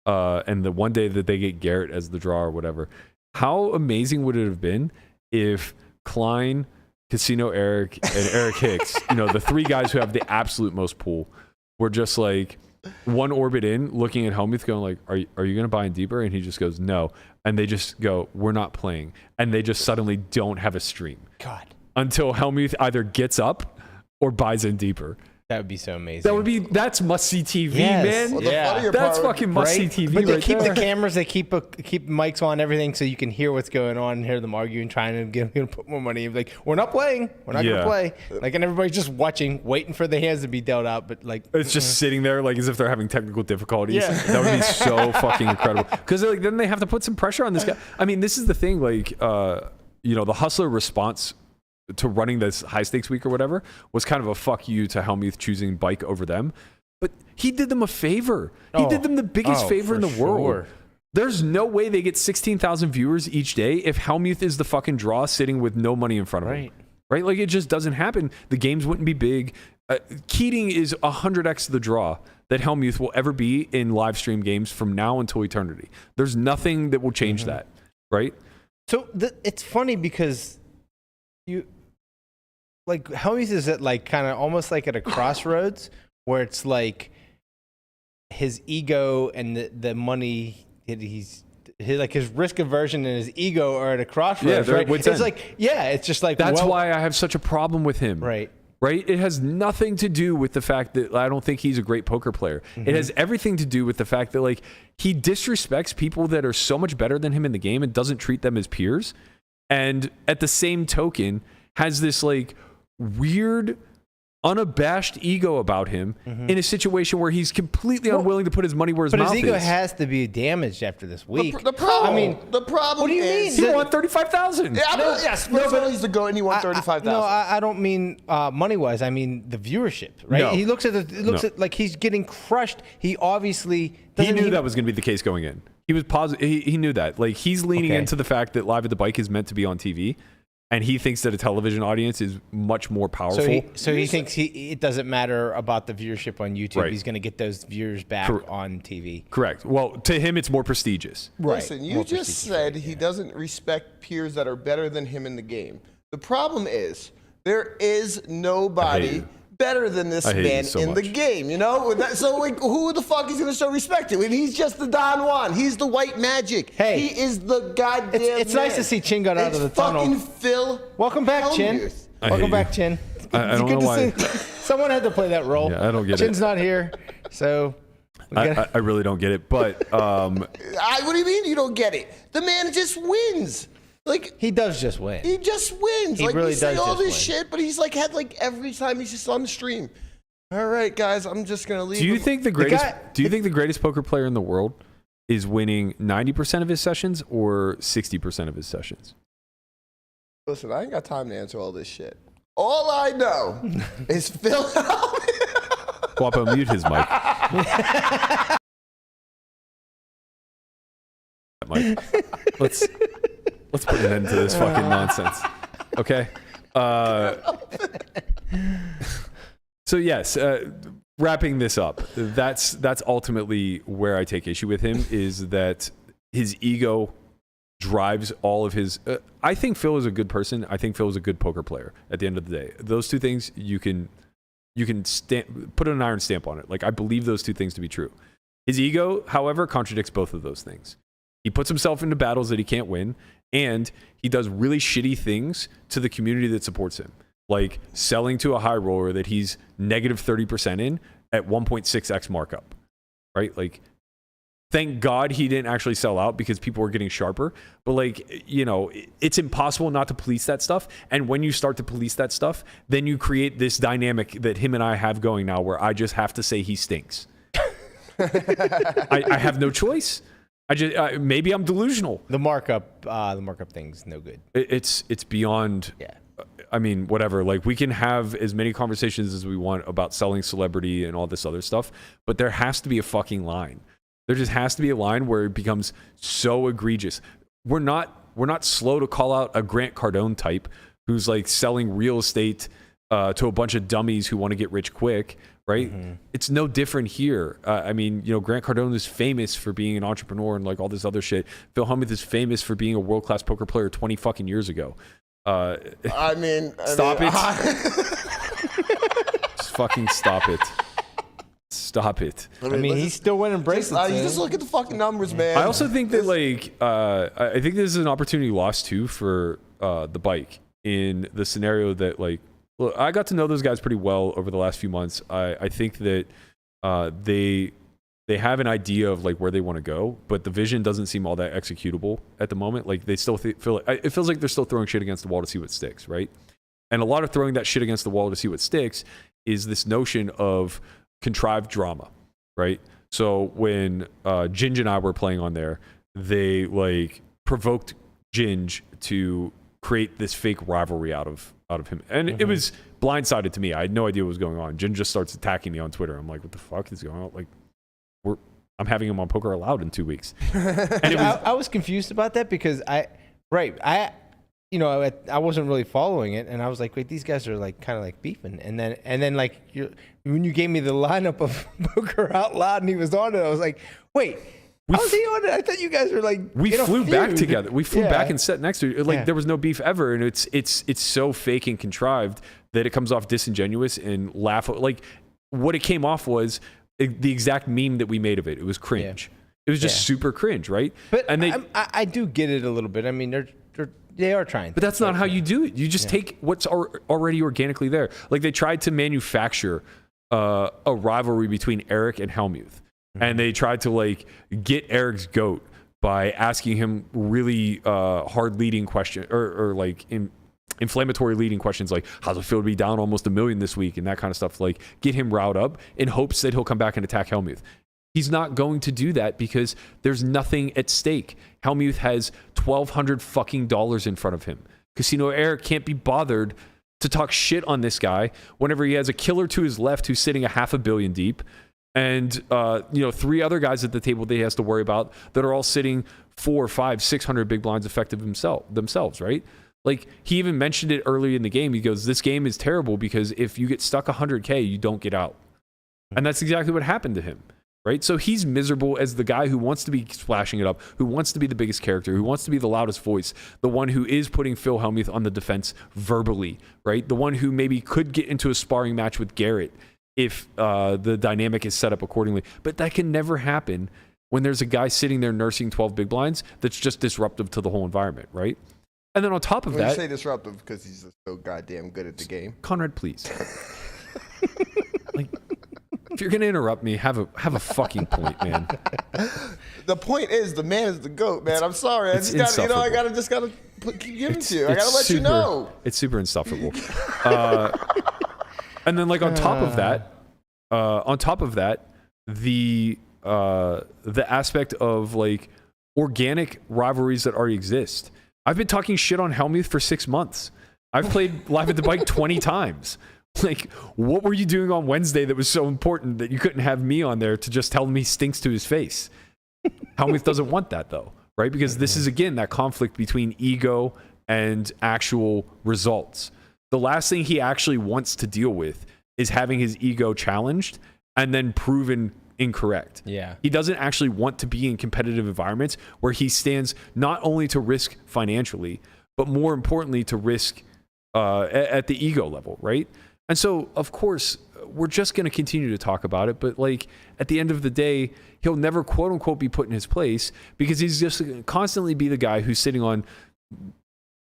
Speaker 2: and the one day that they get Garrett as the draw or whatever, how amazing would it have been if Klein, Casino Eric, and Eric Hicks, the three guys who have the absolute most pool, were just like one orbit in, looking at Hellmuth, going like, "Are you going to buy in deeper?" And he just goes, "No," and they just go, "We're not playing," and they just suddenly don't have a stream.
Speaker 3: God,
Speaker 2: until Hellmuth either gets up or buys in deeper.
Speaker 3: That would be so amazing.
Speaker 2: That's must see TV,
Speaker 3: yes.
Speaker 2: man.
Speaker 4: Well, the
Speaker 2: That's fucking must see TV.
Speaker 3: But they
Speaker 2: right
Speaker 3: keep
Speaker 2: there.
Speaker 3: the cameras, they keep mics on, everything, so you can hear what's going on and hear them arguing, trying to get him to put more money. Like, we're not playing. We're not gonna play. Like, and everybody's just watching, waiting for the hands to be dealt out. But like,
Speaker 2: it's just sitting there, like as if they're having technical difficulties.
Speaker 3: Yeah.
Speaker 2: That would be so fucking incredible. Because like then they have to put some pressure on this guy. I mean, this is the thing. Like, the hustler response to running this high stakes week or whatever was kind of a fuck you to Hellmuth choosing bike over them, but he did them a favor. He did them the biggest favor in the world. There's no way they get 16,000 viewers each day if Hellmuth is the fucking draw sitting with no money in front of him. Right? Like, it just doesn't happen. The games wouldn't be big. Keating is 100x the draw that Hellmuth will ever be in live stream games from now until eternity. There's nothing that will change that, right?
Speaker 3: So it's funny because Hellmuth is at like kind of almost like at a crossroads where it's like his ego and the money his risk aversion and his ego are at a crossroads.
Speaker 2: Yeah,
Speaker 3: right? It's like, it's just like,
Speaker 2: that's why I have such a problem with him. Right. It has nothing to do with the fact that I don't think he's a great poker player. It has everything to do with the fact that like he disrespects people that are so much better than him in the game and doesn't treat them as peers. And at the same token, has this like weird, unabashed ego about him in a situation where he's completely unwilling to put his money where his mouth is.
Speaker 3: But his ego has to be damaged after this week.
Speaker 4: The problem
Speaker 3: what do you mean?
Speaker 2: He won 35,000.
Speaker 4: Spurs needs to go and he won 35,000.
Speaker 3: No, I don't mean money wise. I mean the viewership, right?
Speaker 2: No.
Speaker 3: He looks at like he's getting crushed. He obviously
Speaker 2: he knew that was going to be the case going in. He was positive. He knew that. Like, he's leaning into the fact that Live at the Bike is meant to be on TV. And he thinks that a television audience is much more powerful.
Speaker 3: So he thinks it doesn't matter about the viewership on YouTube. Right. He's going to get those viewers back on TV.
Speaker 2: Correct. Well, to him, it's more prestigious.
Speaker 4: Listen, you just said he doesn't respect peers that are better than him in the game. The problem is there is nobody better than this man in the game, So like, who the fuck is going to show respect to? And he's just the Don Juan. He's the white magic. Hey, he is the goddamn
Speaker 3: It's nice to see Chin got out of the tunnel.
Speaker 4: Fucking Phil.
Speaker 3: Welcome back, Chin. Welcome back, Chin.
Speaker 2: I don't know why.
Speaker 3: Someone had to play that role.
Speaker 2: Yeah, I don't get it.
Speaker 3: Chin's not here, so
Speaker 2: I really don't get it. But
Speaker 4: what do you mean you don't get it? The man just wins. Like,
Speaker 3: he does just win.
Speaker 4: He just wins.
Speaker 3: He
Speaker 4: like,
Speaker 3: really
Speaker 4: we say
Speaker 3: does
Speaker 4: all
Speaker 3: just
Speaker 4: this
Speaker 3: win.
Speaker 4: shit, but he's like had like every time he's just on the stream. All right, guys, I'm just gonna leave.
Speaker 2: Do you think the greatest poker player in the world is winning 90% of his sessions or 60% of his sessions?
Speaker 4: Listen, I ain't got time to answer all this shit. All I know is Phil.
Speaker 2: Guapo, mute his mic. Let's put an end to this fucking nonsense. Okay? So yes, wrapping this up, that's ultimately where I take issue with him, is that his ego drives all of his. I think Phil is a good person. I think Phil is a good poker player. At the end of the day, those two things you can put an iron stamp on it. Like, I believe those two things to be true. His ego, however, contradicts both of those things. He puts himself into battles that he can't win, and he does really shitty things to the community that supports him, like selling to a high roller that he's negative 30% in at 1.6x markup, right? Like, thank God he didn't actually sell out because people were getting sharper. But, like, you know, it's impossible not to police that stuff. And when you start to police that stuff, then you create this dynamic that him and I have going now where I just have to say he stinks. I have no choice. Maybe I'm delusional.
Speaker 3: The markup thing's no good.
Speaker 2: It's beyond.
Speaker 3: Yeah.
Speaker 2: I mean, whatever. Like, we can have as many conversations as we want about selling celebrity and all this other stuff, but there has to be a fucking line. There just has to be a line where it becomes so egregious. We're not slow to call out a Grant Cardone type who's like selling real estate to a bunch of dummies who want to get rich quick, right? Mm-hmm. It's no different here. I mean, you know, Grant Cardone is famous for being an entrepreneur and like all this other shit. Phil Hellmuth is famous for being a world-class poker player 20 fucking years ago. Stop it. Just fucking stop it. Stop it.
Speaker 3: I mean, he's still winning bracelets.
Speaker 4: Just look at the fucking numbers, man.
Speaker 2: I also think that, like, I think this is an opportunity lost too for the bike in the scenario that, like, look, I got to know those guys pretty well over the last few months. I think that they have an idea of like where they want to go, but the vision doesn't seem all that executable at the moment. Like, they still feel it feels like they're still throwing shit against the wall to see what sticks, right? And a lot of throwing that shit against the wall to see what sticks is this notion of contrived drama, right? So when Ginge and I were playing on there, they like provoked Ginge to create this fake rivalry out of him, and it was blindsided to me. I had no idea what was going on. Ginge just starts attacking me on Twitter. I'm like, what the fuck is going on? Like, I'm having him on Poker Aloud in 2 weeks. And
Speaker 3: I was confused about that because I wasn't really following it, and I was like, wait, these guys are like kind of like beefing, and then like when you gave me the lineup of Poker Out Loud and he was on it, I was like, wait, how was he on it? I thought you guys were like,
Speaker 2: we flew back together. We flew back and sat next to it. Like, there was no beef ever, and it's so fake and contrived that it comes off disingenuous and laugh. Like, what it came off was the exact meme that we made of it. It was cringe. It was just super cringe, right?
Speaker 3: But I do get it a little bit. I mean, they are trying.
Speaker 2: But that's not how you do it. You just take what's already organically there. Like, they tried to manufacture a rivalry between Eric and Hellmuth. And they tried to like get Eric's goat by asking him really hard leading questions or like inflammatory leading questions like, how's it feel to be down almost $1 million this week, and that kind of stuff. Like, get him riled up in hopes that he'll come back and attack Hellmuth. He's not going to do that because there's nothing at stake. Hellmuth has $1,200 fucking dollars in front of him. Casino Eric can't be bothered to talk shit on this guy whenever he has a killer to his left who's sitting $500 million deep, and 3 other guys at the table that he has to worry about that are all sitting 400, 500, 600 big blinds effective themselves, right? Like, he even mentioned it early in the game. He goes, this game is terrible because if you get stuck 100K, you don't get out. And that's exactly what happened to him, right? So he's miserable as the guy who wants to be splashing it up, who wants to be the biggest character, who wants to be the loudest voice, the one who is putting Phil Hellmuth on the defense verbally, right? The one who maybe could get into a sparring match with Garrett if the dynamic is set up accordingly. But that can never happen when there's a guy sitting there nursing 12 big blinds that's just disruptive to the whole environment, right? And then on top of that...
Speaker 4: You say disruptive because he's just so goddamn good at the game.
Speaker 2: Conrad, please. Like, if you're going to interrupt me, have a fucking point, man.
Speaker 4: The point is, the man is the GOAT, man. I'm sorry. I just gotta keep giving to you. I gotta let you know.
Speaker 2: It's super insufferable. And then, like, on top of that, the aspect of like organic rivalries that already exist. I've been talking shit on Hellmuth for 6 months. I've played Live at the Bike 20 times. Like, what were you doing on Wednesday that was so important that you couldn't have me on there to just tell him he stinks to his face? Hellmuth doesn't want that, though, right? Because this is, again, that conflict between ego and actual results. The last thing he actually wants to deal with is having his ego challenged and then proven incorrect.
Speaker 3: Yeah.
Speaker 2: He doesn't actually want to be in competitive environments where he stands not only to risk financially, but more importantly to risk at the ego level, right? And so, of course, we're just going to continue to talk about it. But like at the end of the day, he'll never quote unquote be put in his place because he's just going to constantly be the guy who's sitting on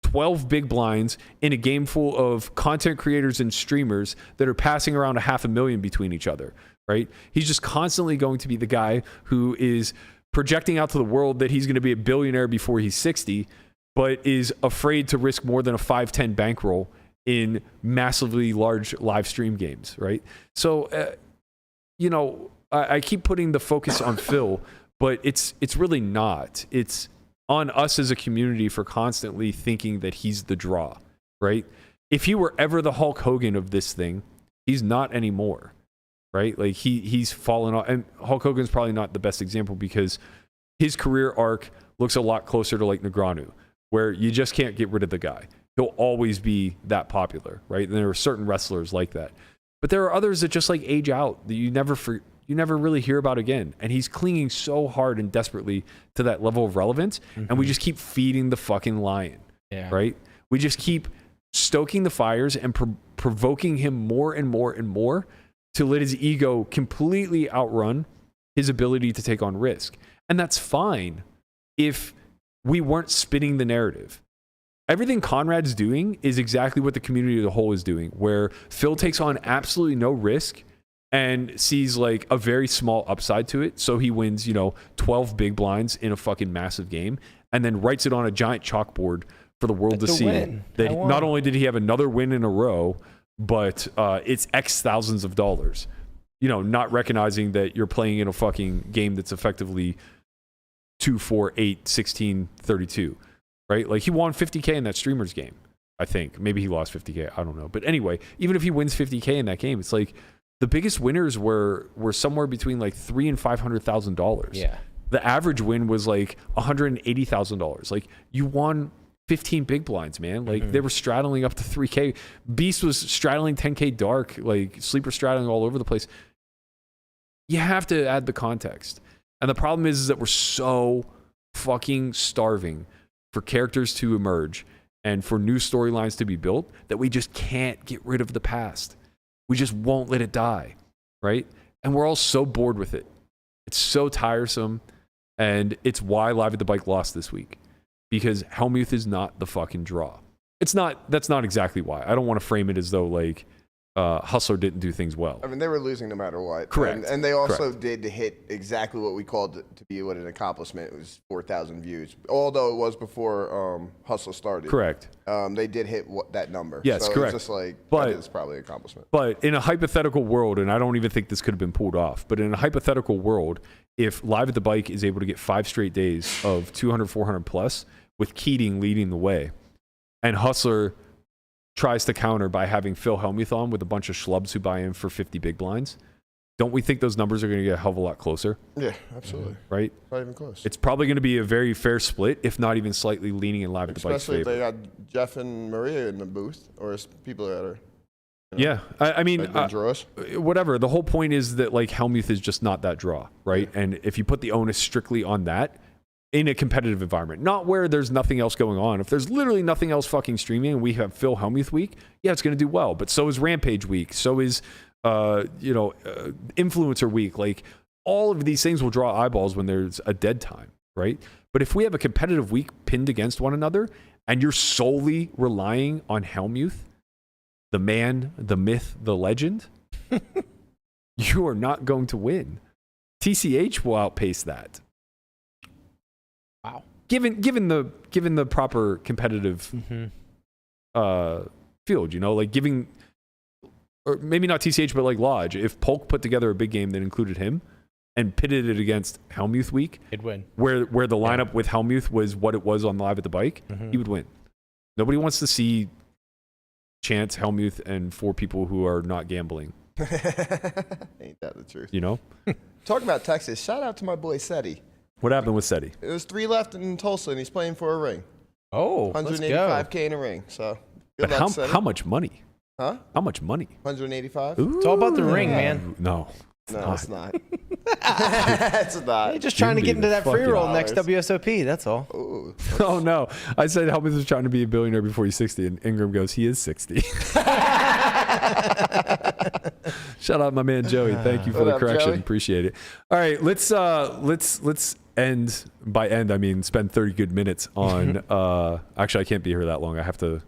Speaker 2: 12 big blinds in a game full of content creators and streamers that are passing around $500,000 between each other, right? He's just constantly going to be the guy who is projecting out to the world that he's going to be a billionaire before he's 60, but is afraid to risk more than a 5-10 bankroll in massively large live stream games, right? So, you know, I keep putting the focus on Phil, but it's really not. It's on us as a community for constantly thinking that he's the draw, right? If he were ever the Hulk Hogan of this thing, he's not anymore, right? Like he's fallen off, and Hulk Hogan's probably not the best example because his career arc looks a lot closer to like Negreanu, where you just can't get rid of the guy. He'll always be that popular, right? And there are certain wrestlers like that. But there are others that just like age out that you never really hear about again. And he's clinging so hard and desperately to that level of relevance. And we just keep feeding the fucking lion, right? We just keep stoking the fires and provoking him more and more and more to let his ego completely outrun his ability to take on risk. And that's fine if we weren't spinning the narrative. Everything Conrad's doing is exactly what the community as a whole is doing, where Phil takes on absolutely no risk and sees like a very small upside to it. So he wins, 12 big blinds in a fucking massive game and then writes it on a giant chalkboard for the world to see that not only did he have another win in a row, but it's X thousands of dollars, not recognizing that you're playing in a fucking game that's effectively 2, 4, 8, 16, 32. Right? Like he won 50K in that streamer's game, I think. Maybe he lost 50K. I don't know. But anyway, even if he wins 50K in that game, it's like the biggest winners were somewhere between like $300,000 and $500,000.
Speaker 3: Yeah.
Speaker 2: The average win was like $180,000. Like you won 15 big blinds, man. Like they were straddling up to 3K. Beast was straddling 10K dark, like Sleeper straddling all over the place. You have to add the context. And the problem is that we're so fucking starving for characters to emerge and for new storylines to be built that we just can't get rid of the past. We just won't let it die, right? And we're all so bored with it. It's so tiresome, and it's why Live at the Bike lost this week, because Hellmuth is not the fucking draw. That's not exactly why. I don't want to frame it as though like Hustler didn't do things well.
Speaker 4: I mean, they were losing no matter what.
Speaker 2: Correct.
Speaker 4: And they also did hit exactly what we called it to be what an accomplishment. It was 4,000 views, although it was before Hustler started.
Speaker 2: Correct.
Speaker 4: They did hit that number.
Speaker 2: Yes,
Speaker 4: so
Speaker 2: correct.
Speaker 4: It's just like,
Speaker 2: but
Speaker 4: it's probably an accomplishment.
Speaker 2: But in a hypothetical world, and I don't even think this could have been pulled off, but in a hypothetical world, if Live at the Bike is able to get 5 straight days of 200, 400 plus, with Keating leading the way, and Hustler tries to counter by having Phil Hellmuth on with a bunch of schlubs who buy in for 50 big blinds, don't we think those numbers are going to get a hell of a lot closer?
Speaker 4: Yeah, absolutely.
Speaker 2: Right?
Speaker 4: Not even close.
Speaker 2: It's probably going to be a very fair split, if not even slightly leaning in Live at the Bike's favor.
Speaker 4: Especially if they got Jeff and Maria in the booth, or people that are...
Speaker 2: Yeah, I mean,
Speaker 4: draws.
Speaker 2: Whatever. The whole point is that like Hellmuth is just not that draw, right? Yeah. And if you put the onus strictly on that, in a competitive environment, not where there's nothing else going on. If there's literally nothing else fucking streaming and we have Phil Hellmuth week, yeah, it's going to do well. But so is Rampage week. So is, Influencer week. Like all of these things will draw eyeballs when there's a dead time, right? But if we have a competitive week pinned against one another and you're solely relying on Hellmuth, the man, the myth, the legend, you are not going to win. TCH will outpace that.
Speaker 3: Wow.
Speaker 2: Given the proper competitive field, like giving, or maybe not TCH, but like Lodge. If Polk put together a big game that included him and pitted it against Hellmuth week,
Speaker 3: he'd win.
Speaker 2: Where the lineup with Hellmuth was what it was on Live at the Bike, he would win. Nobody wants to see Chance, Hellmuth, and 4 people who are not gambling.
Speaker 4: Ain't that the truth? Talking about Texas, shout out to my boy Seti.
Speaker 2: What happened with Seti?
Speaker 4: There's 3 left in Tulsa, and he's playing for a ring.
Speaker 3: Oh,
Speaker 4: $185K in a ring. So,
Speaker 2: but how much money?
Speaker 4: Huh?
Speaker 2: How much money?
Speaker 4: 185.
Speaker 3: It's all about the ring, man.
Speaker 2: No,
Speaker 4: it's not. That's not.
Speaker 3: You're just trying to get into that free roll next WSOP. That's all.
Speaker 4: Ooh.
Speaker 2: Oh no! I said Hellmuth was trying to be a billionaire before he's 60, and Ingram goes, "He is 60." Shout out my man Joey. Thank you for the correction.
Speaker 4: Joey?
Speaker 2: Appreciate it. All right, let's end. By end, I mean spend 30 good minutes on. Actually, I can't be here that long. I have to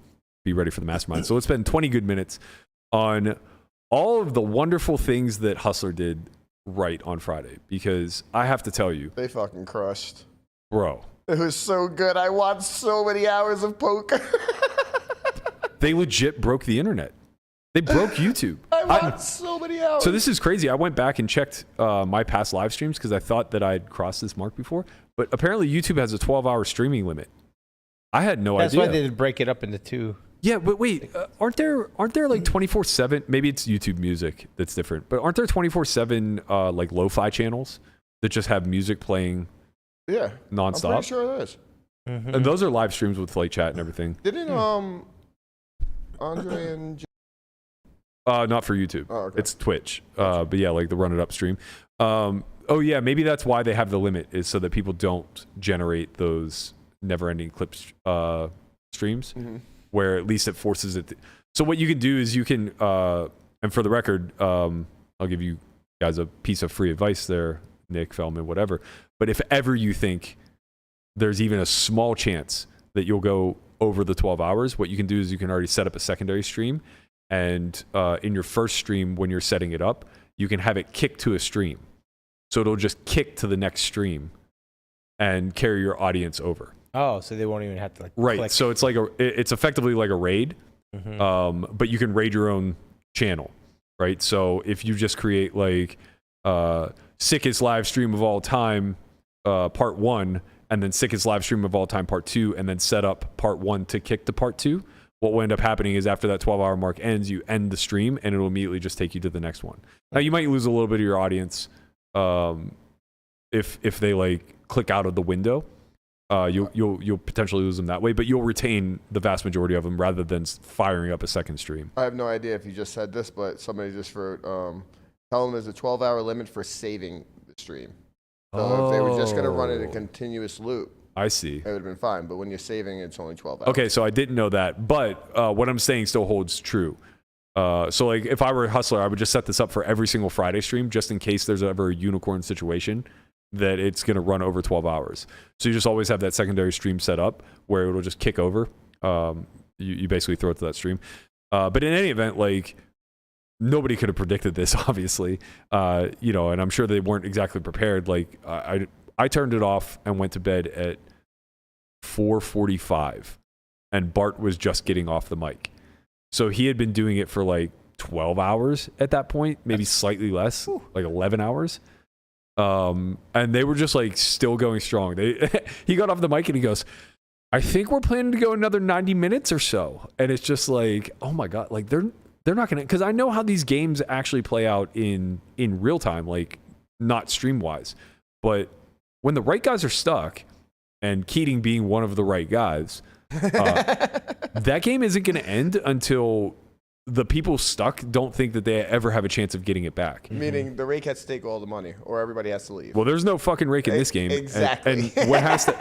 Speaker 2: be ready for the mastermind. So let's spend 20 good minutes on all of the wonderful things that Hustler did right on Friday, because I have to tell you,
Speaker 4: They fucking crushed.
Speaker 2: bro.
Speaker 4: It was so good. I watched so many hours of poker.
Speaker 2: They legit broke the internet. They broke YouTube.
Speaker 4: I watched so many hours.
Speaker 2: So this is crazy. I went back and checked my past live streams because I thought that I'd crossed this mark before. But apparently YouTube has a 12-hour streaming limit. I had no idea.
Speaker 3: That's why they did break it up into 2.
Speaker 2: Yeah, but wait, aren't there like 24/7? Maybe it's YouTube Music that's different, but aren't there 24/7 like lo-fi channels that just have music playing?
Speaker 4: Yeah,
Speaker 2: nonstop.
Speaker 4: I'm pretty sure there is.
Speaker 2: Mm-hmm. And those are live streams with like chat and everything.
Speaker 4: Didn't Andre and
Speaker 2: not for YouTube.
Speaker 4: Oh, okay.
Speaker 2: It's Twitch. But yeah, like the Run It Up stream. Oh yeah, maybe that's why they have the limit, is so that people don't generate those never-ending clips streams. Mm-hmm. Where at least it forces it. So what you can do is you can, and for the record, I'll give you guys a piece of free advice there, Nick, Feldman, whatever. But if ever you think there's even a small chance that you'll go over the 12 hours, what you can do is you can already set up a secondary stream. And in your first stream, when you're setting it up, you can have it kick to a stream. So it'll just kick to the next stream and carry your audience over.
Speaker 3: Oh, so they won't even have to like
Speaker 2: right.
Speaker 3: click.
Speaker 2: So it's like it's effectively like a raid, but you can raid your own channel, right? So if you just create like sickest live stream of all time, part 1, and then sickest live stream of all time, part 2, and then set up part 1 to kick to part 2, what will end up happening is after that 12-hour mark ends, you end the stream and it'll immediately just take you to the next one. Now you might lose a little bit of your audience if they like click out of the window. You'll potentially lose them that way, but you'll retain the vast majority of them rather than firing up a second stream.
Speaker 4: I have no idea if you just said this, but somebody just wrote, tell them there's a 12-hour limit for saving the stream. So if they were just going to run it in a continuous loop,
Speaker 2: I see.
Speaker 4: It would have been fine, but when you're saving, it's only 12 hours.
Speaker 2: Okay, so I didn't know that, but what I'm saying still holds true. So like if I were a Hustler, I would just set this up for every single Friday stream just in case there's ever a unicorn situation that it's going to run over 12 hours. So you just always have that secondary stream set up where it'll just kick over. You basically throw it to that stream. But in any event, like nobody could have predicted this, obviously. And I'm sure they weren't exactly prepared. Like I turned it off and went to bed at 4:45 and Bart was just getting off the mic. So he had been doing it for like 12 hours at that point, maybe slightly less, like 11 hours. And they were just like still going strong. He got off the mic and he goes, I think we're planning to go another 90 minutes or so. And it's just like, oh my God, like they're not going to, because I know how these games actually play out in real time, like not stream wise. But when the right guys are stuck, and Keating being one of the right guys, that game isn't going to end until the people stuck don't think that they ever have a chance of getting it back.
Speaker 4: Meaning the rake has to take all the money or everybody has to leave.
Speaker 2: Well, there's no fucking rake in this game.
Speaker 4: Exactly.
Speaker 2: And what has to,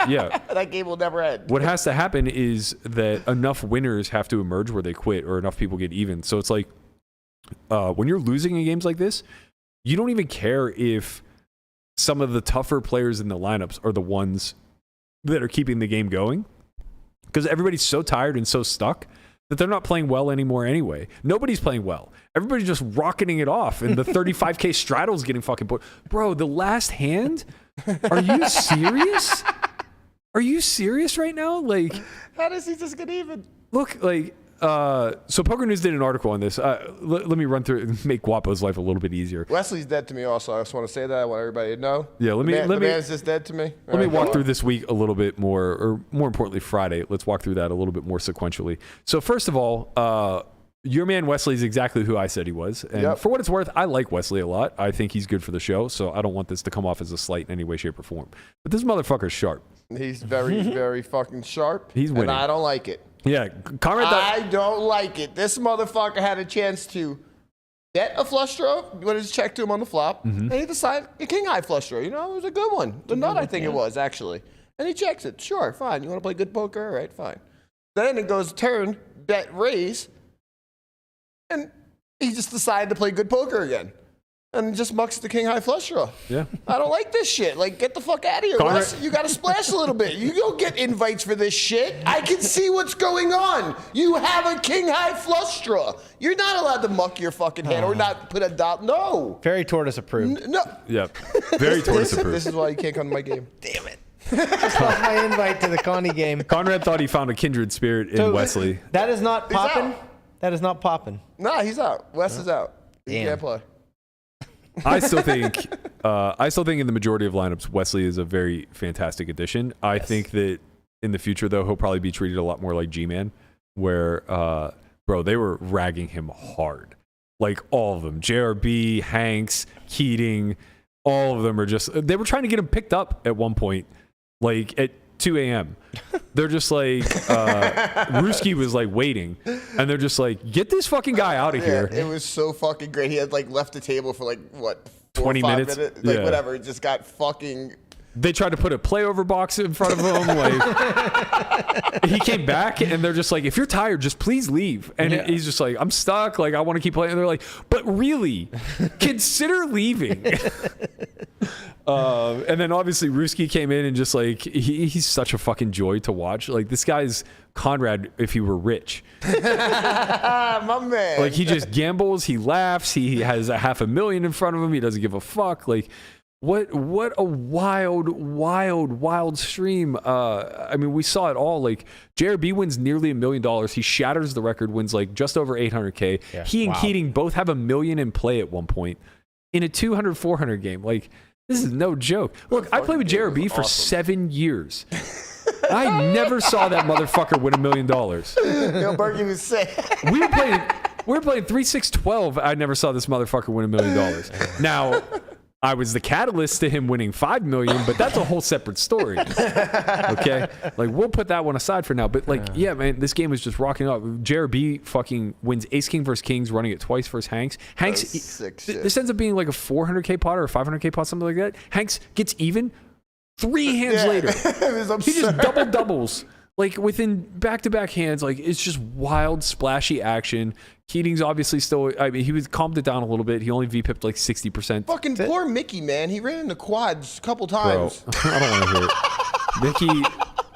Speaker 4: that game will never end.
Speaker 2: What has to happen is that enough winners have to emerge where they quit or enough people get even. So it's like when you're losing in games like this, you don't even care if some of the tougher players in the lineups are the ones that are keeping the game going, because everybody's so tired and so stuck that they're not playing well anymore anyway. Nobody's playing well. Everybody's just rocketing it off, and the 35K straddle's getting fucking bored. Bro, the last hand? Are you serious? Are you serious right now? Like,
Speaker 4: how does he just get even?
Speaker 2: Look, like, so Poker News did an article on this. Let me run through it and make Guapo's life a little bit easier.
Speaker 4: Wesley's dead to me also. I just want to say that. I want everybody to know.
Speaker 2: Yeah,
Speaker 4: the man's just dead to me.
Speaker 2: Let me walk through this week a little bit more, or more importantly, Friday. Let's walk through that a little bit more sequentially. So first of all, your man Wesley is exactly who I said he was. And for what it's worth, I like Wesley a lot. I think he's good for the show, so I don't want this to come off as a slight in any way, shape, or form. But this motherfucker's sharp.
Speaker 4: He's very, very fucking sharp.
Speaker 2: He's winning.
Speaker 4: And I don't like it.
Speaker 2: Yeah,
Speaker 4: I don't like it. This motherfucker had a chance to bet a flush draw, what is check to him on the flop, and he decided a king high flush draw. You know, it was a good one. The nut, I think it was, actually. And he checks it. Sure, fine. You want to play good poker? All right, fine. Then it goes turn, bet, raise, and he just decided to play good poker again. And just mucks the king high flush draw.
Speaker 2: Yeah.
Speaker 4: I don't like this shit. Like, get the fuck out of here, Wes. You got to splash a little bit. You don't get invites for this shit. I can see what's going on. You have a king high flush draw. You're not allowed to muck your fucking hand or not put a dot. No.
Speaker 3: Very tortoise approved.
Speaker 4: No.
Speaker 2: Yep. Very tortoise approved.
Speaker 4: This is why you can't come to my game.
Speaker 3: Damn it. Just lost my invite to the Connie game.
Speaker 2: Conrad thought he found a kindred spirit in Wesley.
Speaker 3: That is not popping. That is not popping.
Speaker 4: Nah, he's out. Wes is out. He can't play.
Speaker 2: I still think in the majority of lineups, Wesley is a very fantastic addition. I think that in the future, though, he'll probably be treated a lot more like G-Man, where, bro, they were ragging him hard. Like, all of them. JRB, Hanks, Keating, all of them are just, they were trying to get him picked up at one point, like, at 2 a.m. They're just like, Ruski was like waiting, and they're just like, get this fucking guy out of here.
Speaker 4: It was so fucking great. He had like left the table for like, what,
Speaker 2: 20 minutes?
Speaker 4: Like, whatever. He just got fucking...
Speaker 2: They tried to put a playover box in front of him. Like, he came back, and they're just like, if you're tired, just please leave. And he's just like, I'm stuck. Like, I want to keep playing. And they're like, but really, consider leaving. And then obviously Ruski came in and just like, he's such a fucking joy to watch. Like, this guy's Conrad if he were rich.
Speaker 4: My man.
Speaker 2: Like, he just gambles, he laughs, he has $500,000 in front of him, he doesn't give a fuck. Like, what a wild stream. I mean, we saw it all. Like, JRB wins nearly $1 million. He shatters the record, wins like just over $800K. Yeah. He and Keating both have $1 million in play at one point in a 200-400 game. Like, this is no joke. Look, I played with JRB for 7 years. I never saw that motherfucker win $1 million.
Speaker 4: Yo, Berkey was sick.
Speaker 2: We were playing 3-6-12. I never saw this motherfucker win $1 million. Now, I was the catalyst to him winning $5 million, but that's a whole separate story. Okay, like, we'll put that one aside for now. But like, yeah, man, this game was just rocking up. JRB fucking wins Ace King versus Kings, running it twice versus Hanks. Hanks, this ends up being like a 400K pot or a 500K pot, something like that. Hanks gets even 3 hands later. He just doubles. Like, within back-to-back hands, like, it's just wild, splashy action. Keating's obviously still, I mean, he was calmed it down a little bit. He only V-pipped like 60%.
Speaker 4: Fucking poor Mickey, man. He ran into quads a couple times.
Speaker 2: Bro, I don't want to hear it.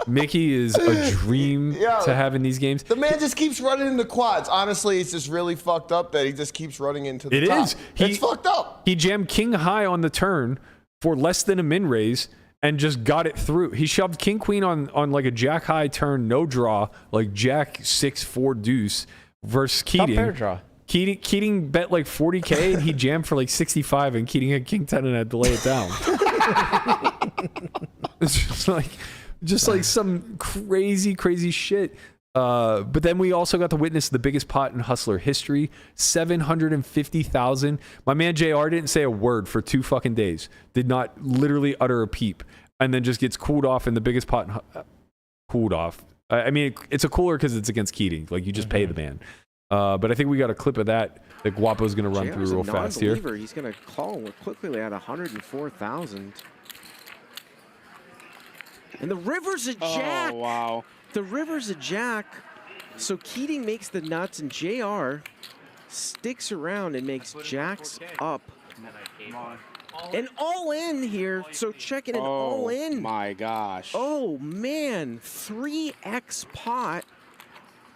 Speaker 2: Mickey is a dream to have in these games.
Speaker 4: The man just keeps running into quads. Honestly, it's just really fucked up that he just keeps running into the top. It's fucked up.
Speaker 2: He jammed king high on the turn for less than a min raise and just got it through. He shoved king queen on like a jack high turn, no draw, like jack 6-4 deuce versus Keating.
Speaker 3: Top pair draw.
Speaker 2: Keating bet like 40K and he jammed for like 65, and Keating had king 10 and had to lay it down. It's just like some crazy shit. But then we also got to witness the biggest pot in Hustler history, 750,000. My man JR didn't say a word for 2 fucking days. Did not literally utter a peep, and then just gets cooled off in the biggest pot. Cooled off. I mean, it's a cooler because it's against Keating. Like, you just pay the man. But I think we got a clip of that Guapo's going to run through real fast here.
Speaker 11: He's going to call quickly at 104,000. And the river's a jack.
Speaker 6: Oh, wow.
Speaker 11: The river's a jack. So Keating makes the nuts, and JR sticks around and makes jacks up. And all in here. So checking an all in.
Speaker 6: Oh, my gosh.
Speaker 11: Oh, man. 3x pot.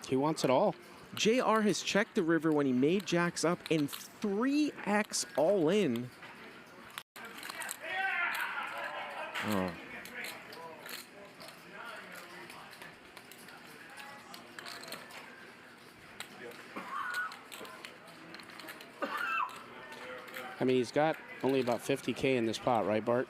Speaker 6: He wants it all.
Speaker 11: JR has checked the river when he made jacks up, and 3x all in. Oh.
Speaker 6: I mean, he's got only about 50K in this pot, right, Bart?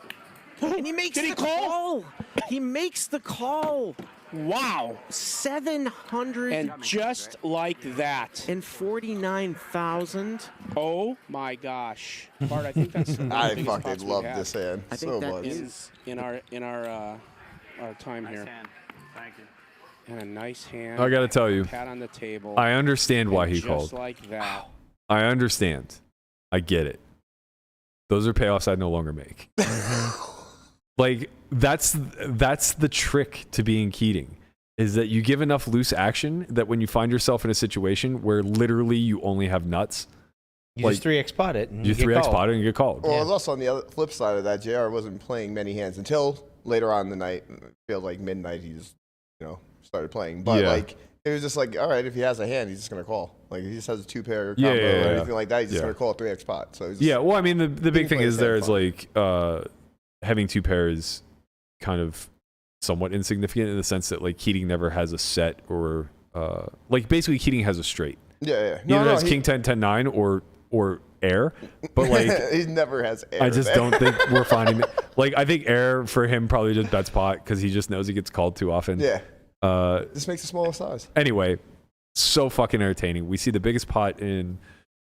Speaker 11: And he makes the call. He makes the call.
Speaker 6: Wow.
Speaker 11: 700.
Speaker 6: And just like that.
Speaker 11: And 49,000.
Speaker 6: Oh my gosh. Bart, I think that's
Speaker 4: I fucking love this hand
Speaker 11: I think
Speaker 4: so
Speaker 11: that
Speaker 4: much.
Speaker 11: is
Speaker 6: in our time here.
Speaker 12: Nice hand. Thank you.
Speaker 6: And a nice hand.
Speaker 2: I got to tell you,
Speaker 6: Pat on the table.
Speaker 2: I understand why he called.
Speaker 6: Just like that.
Speaker 2: I understand. I get it. Those are payoffs I'd no longer make. Like, that's the trick to being Keating, is that you give enough loose action that when you find yourself in a situation where literally you only have nuts,
Speaker 3: you just 3x pot it.
Speaker 2: You 3x pot it and you get called.
Speaker 4: Well, it was also on the other flip side of that. JR wasn't playing many hands until later on in the night. It feels like midnight. He just, started playing. But like, it was just like, all right, if he has a hand, he's just gonna call. Like, if he just has a 2-pair combo or anything like that, he's just gonna call a 3x pot. So
Speaker 2: well, I mean, the big thing is there is like having 2 pairs kind of somewhat insignificant in the sense that like Keating never has a set or like basically Keating has a straight.
Speaker 4: Yeah.
Speaker 2: Either has King 10, 10, 9 or air, but like
Speaker 4: he never has air.
Speaker 2: I just don't think we're finding it. Like, I think air for him probably just bets pot because he just knows he gets called too often.
Speaker 4: Yeah. This makes a smaller size.
Speaker 2: Anyway, so fucking entertaining. We see the biggest pot in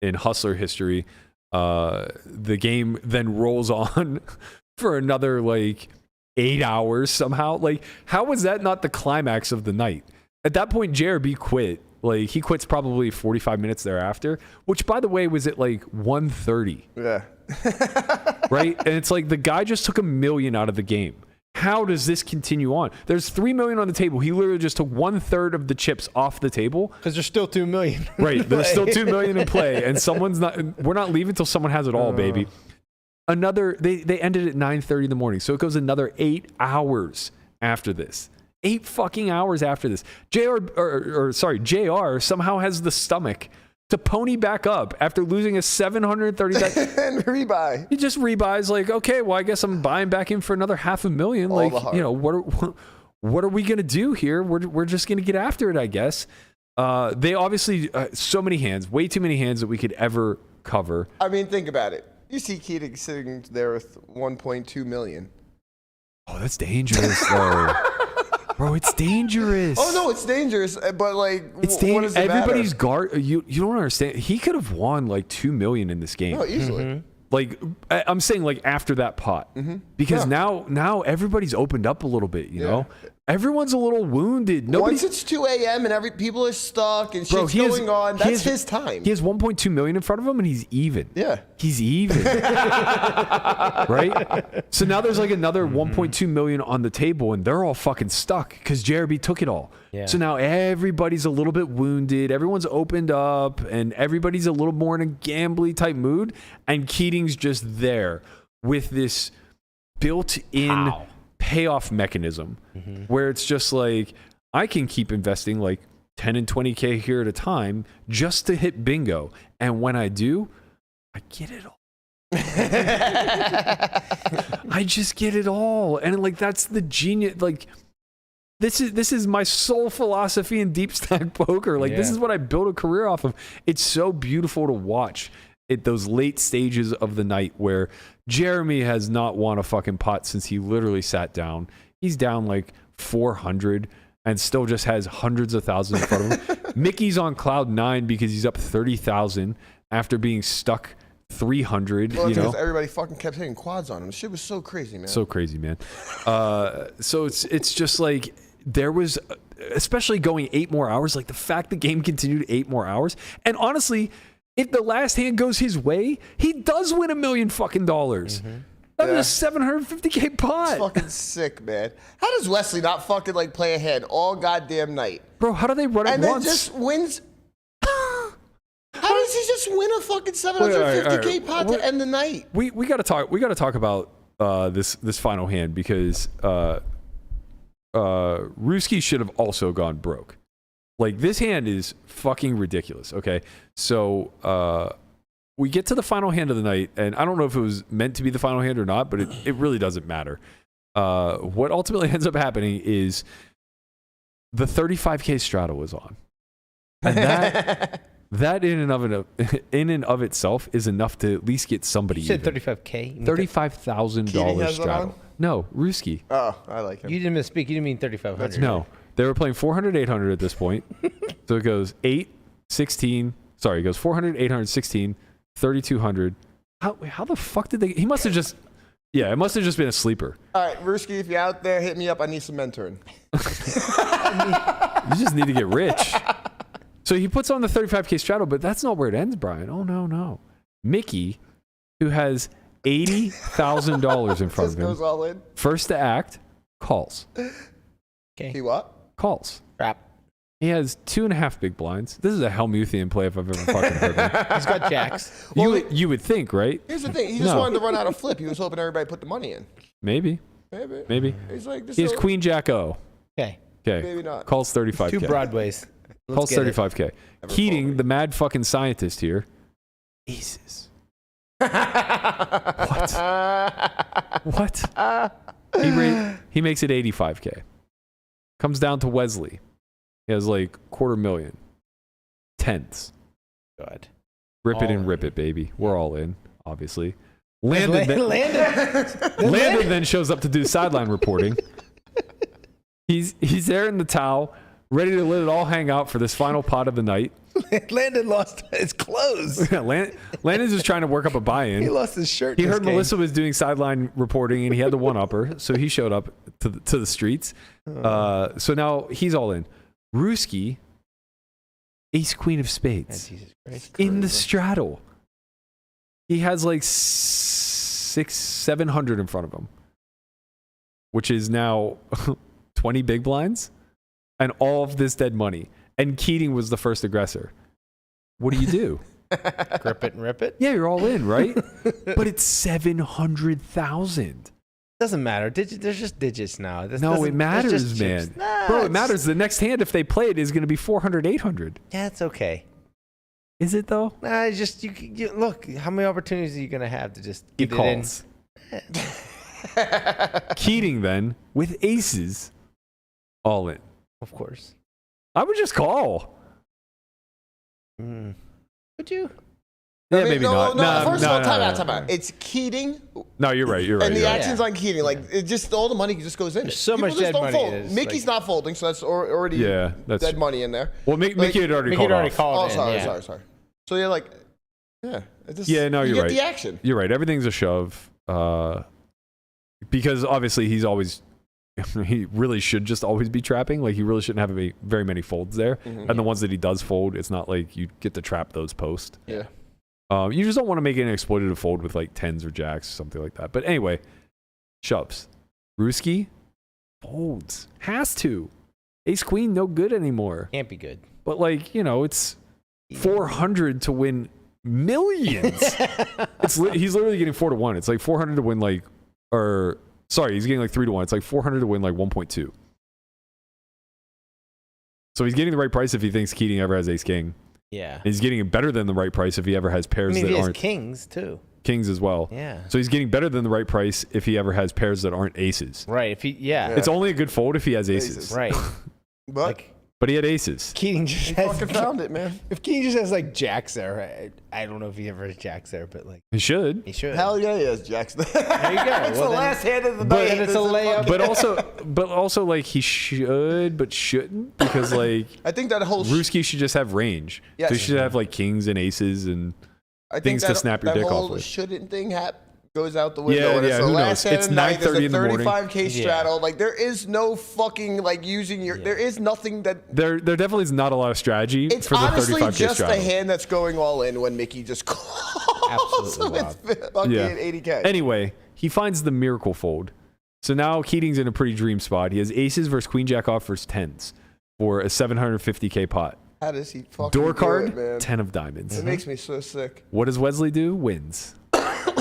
Speaker 2: Hustler history. The game then rolls on for another like 8 hours somehow. Like, how was that not the climax of the night? At that point, JRB quit. Like, he quits probably 45 minutes thereafter, which, by the way, was at like 1:30.
Speaker 4: Yeah.
Speaker 2: Right? And it's like the guy just took $1 million out of the game. How does this continue on? There's $3 million on the table. He literally just took 1/3 of the chips off the table.
Speaker 3: Because there's still $2 million.
Speaker 2: Right. There's still $2 million in play. And we're not leaving until someone has it all, baby. They ended at 9:30 in the morning. So it goes another 8 hours after this. 8 fucking hours after this. JR somehow has the stomach to pony back up after losing a $730
Speaker 4: and rebuy.
Speaker 2: He just rebuys like, okay, well, I guess I'm buying back in for another $500,000. Like, what are we gonna do here? We're just gonna get after it, I guess. They obviously so many hands, way too many hands that we could ever cover.
Speaker 4: I mean, think about it. You see Keating sitting there with 1.2 million.
Speaker 2: Oh, that's dangerous, though. Bro, it's dangerous.
Speaker 4: Oh no, it's dangerous. But like,
Speaker 2: it's dangerous. Everybody's guard. You don't understand. He could have won like $2 million in this game.
Speaker 4: Oh, easily. Mm-hmm.
Speaker 2: Like, I'm saying, like after that pot, because now everybody's opened up a little bit. You know, everyone's a little wounded.
Speaker 4: Once it's 2 a.m. and people are stuck and shit's going on, that's his time.
Speaker 2: He has 1.2 million in front of him, and he's even.
Speaker 4: Yeah,
Speaker 2: he's even. Right. So now there's like another 1.2 million on the table, and they're all fucking stuck because JRB took it all. Yeah. So now everybody's a little bit wounded. Everyone's opened up, and everybody's a little more in a gambly type mood. And Keating's just there with this built-in payoff mechanism where it's just like, I can keep investing like 10 and 20K here at a time just to hit bingo. And when I do, I get it all. I just get it all. And like, that's the genius. Like, this is my sole philosophy in deep stack poker. Like, this is what I built a career off of. It's so beautiful to watch at those late stages of the night where Jeremy has not won a fucking pot since he literally sat down. He's down like 400 and still just has hundreds of thousands in front of him. Mickey's on cloud 9 because he's up 30,000 after being stuck 300.
Speaker 4: Well, because everybody fucking kept hitting quads on him. Shit was so crazy, man.
Speaker 2: So crazy, man. So it's just like, there was, especially going 8 more hours, like the fact the game continued 8 more hours. And honestly, if the last hand goes his way, he does win $1 million fucking dollars. That was a $750K pot.
Speaker 4: It's fucking sick, man. How does Wesley not fucking like play ahead all goddamn night?
Speaker 2: Bro, how do they run it
Speaker 4: and
Speaker 2: once?
Speaker 4: And then just wins. How does he just win a fucking $750K pot to end the night?
Speaker 2: We gotta talk about this final hand because Ruski should have also gone broke. Like, this hand is fucking ridiculous. Okay, so we get to the final hand of the night, and I don't know if it was meant to be the final hand or not, but it really doesn't matter. What ultimately ends up happening is the 35K straddle was on, and that in and of itself is enough to at least get somebody.
Speaker 3: You said 35K,
Speaker 2: $35,000 straddle. No, Ruski.
Speaker 4: Oh, I like him.
Speaker 3: You didn't misspeak. You didn't mean 3,500.
Speaker 2: No, they were playing 400, 800 at this point. So it goes 8, 16. Sorry, it goes 400, 800, 16, 3,200. How the fuck did they? He must have just. Yeah, it must have just been a sleeper.
Speaker 4: All right, Ruski, if you're out there, hit me up. I need some mentoring.
Speaker 2: You just need to get rich. So he puts on the 35K straddle, but that's not where it ends, Brian. Oh, no. Mickey, who has $80,000 in front of him,
Speaker 4: goes all in.
Speaker 2: first to act, calls.
Speaker 3: Okay.
Speaker 4: He what?
Speaker 2: Calls.
Speaker 3: Crap.
Speaker 2: He has 2.5 big blinds. This is a Hellmuthian play if I've ever fucking heard one.
Speaker 3: He's got jacks.
Speaker 2: You would think, right?
Speaker 4: Here's the thing. He just wanted to run out of flip. He was hoping everybody put the money in.
Speaker 2: Maybe.
Speaker 4: He's like, this
Speaker 2: He has
Speaker 4: is
Speaker 2: Queen Jack O.
Speaker 3: Okay.
Speaker 4: Maybe not.
Speaker 2: Calls 35K.
Speaker 3: 2 Broadways.
Speaker 2: Calls 35K. Keating, the mad fucking scientist here. Aces. What? He makes it 85K. Comes down to Wesley. He has like $250,000. Tenths.
Speaker 3: God.
Speaker 2: Rip it and rip it, baby. We're all in, obviously. Landon then shows up to do sideline reporting. He's there in the towel, ready to let it all hang out for this final pot of the night.
Speaker 3: Landon lost his clothes.
Speaker 2: Landon's just trying to work up a buy-in.
Speaker 3: He lost his shirt.
Speaker 2: He heard Melissa was doing sideline reporting, and he had the one-upper, so he showed up to the streets. So now he's all in. Ruski, ace queen of spades, in the straddle. He has like 600-700 in front of him, which is now 20 big blinds, and all of this dead money. And Keating was the first aggressor. What do you do?
Speaker 3: Grip it and rip it?
Speaker 2: Yeah, you're all in, right? But it's 700,000.
Speaker 3: Doesn't matter. There's just digits now.
Speaker 2: No, it matters, man. Bro, it matters. The next hand, if they play it, is going to be 400, 800.
Speaker 3: Yeah, it's okay.
Speaker 2: Is it though?
Speaker 3: Nah, it's just you look. How many opportunities are you going to have to just
Speaker 2: He
Speaker 3: get
Speaker 2: calls.
Speaker 3: it in?
Speaker 2: Keating then with aces, all in.
Speaker 3: Of course.
Speaker 2: I would just call.
Speaker 3: Would you?
Speaker 2: Yeah, maybe not.
Speaker 4: First of all, time out. It's Keating.
Speaker 2: No, you're right.
Speaker 4: And the action's on Keating. Like, it just all the money just goes in.
Speaker 3: There's so
Speaker 4: People
Speaker 3: much
Speaker 4: just
Speaker 3: dead
Speaker 4: don't
Speaker 3: money.
Speaker 4: fold. Mickey's not folding, so that's already dead money in there.
Speaker 2: Well, Mickey had already called off.
Speaker 4: Oh, sorry. So you're like, no,
Speaker 2: you're
Speaker 4: right.
Speaker 2: Get
Speaker 4: the action.
Speaker 2: You're right. Everything's a shove. Because obviously he really should just always be trapping. Like, he really shouldn't have very many folds there. Mm-hmm. And the ones that he does fold, it's not like you get to trap those post.
Speaker 4: Yeah.
Speaker 2: You just don't want to make an exploitative fold with like tens or jacks or something like that. But anyway, shoves. Ruski folds. Has to. Ace queen, no good anymore.
Speaker 3: Can't be good.
Speaker 2: But like, it's 400 to win millions. He's literally getting 4 to 1. It's like 400 to win he's getting like 3 to 1. It's like 400 to win like 1.2. So he's getting the right price if he thinks Keating ever has ace king.
Speaker 3: Yeah.
Speaker 2: And he's getting better than the right price if he ever has pairs that
Speaker 3: he has
Speaker 2: aren't
Speaker 3: kings too.
Speaker 2: Kings as well.
Speaker 3: Yeah.
Speaker 2: So he's getting better than the right price if he ever has pairs that aren't aces.
Speaker 3: Right.
Speaker 2: It's only a good fold if he has aces.
Speaker 3: Right.
Speaker 2: But he had aces.
Speaker 3: Keating just
Speaker 4: fucking found it, man.
Speaker 3: If Keating just has like jacks there, I don't know if he ever has jacks there, but like
Speaker 2: he should.
Speaker 4: Hell yeah, he has jacks there.
Speaker 3: There you go.
Speaker 4: It's the last hand of the night.
Speaker 3: And it's a layup.
Speaker 2: But also like he should but shouldn't, because like
Speaker 4: I think that whole
Speaker 2: Ruski should just have range.
Speaker 4: Yes.
Speaker 2: So he should have like kings and aces and
Speaker 4: I
Speaker 2: things
Speaker 4: think
Speaker 2: to snap your
Speaker 4: that
Speaker 2: dick
Speaker 4: whole
Speaker 2: off with.
Speaker 4: shouldn't thing goes out the window.
Speaker 2: Yeah,
Speaker 4: and it's the
Speaker 2: who
Speaker 4: last
Speaker 2: knows?
Speaker 4: hand
Speaker 2: It's
Speaker 4: of the night.
Speaker 2: 9:30 in the
Speaker 4: There's a
Speaker 2: morning.
Speaker 4: 35K straddle. Like, there is no fucking like using your. There is nothing that.
Speaker 2: There definitely is not a lot of strategy
Speaker 4: It's
Speaker 2: for the 35K
Speaker 4: honestly just
Speaker 2: straddle.
Speaker 4: a hand that's going all in when Mickey just calls with fucking 80K.
Speaker 2: Anyway, he finds the miracle fold. So now Keating's in a pretty dream spot. He has aces versus queen jack off versus tens for a 750K pot.
Speaker 4: How does he fucking
Speaker 2: Door card,
Speaker 4: do it, man?
Speaker 2: 10 of diamonds.
Speaker 4: It makes me so sick.
Speaker 2: What does Wesley do? Wins.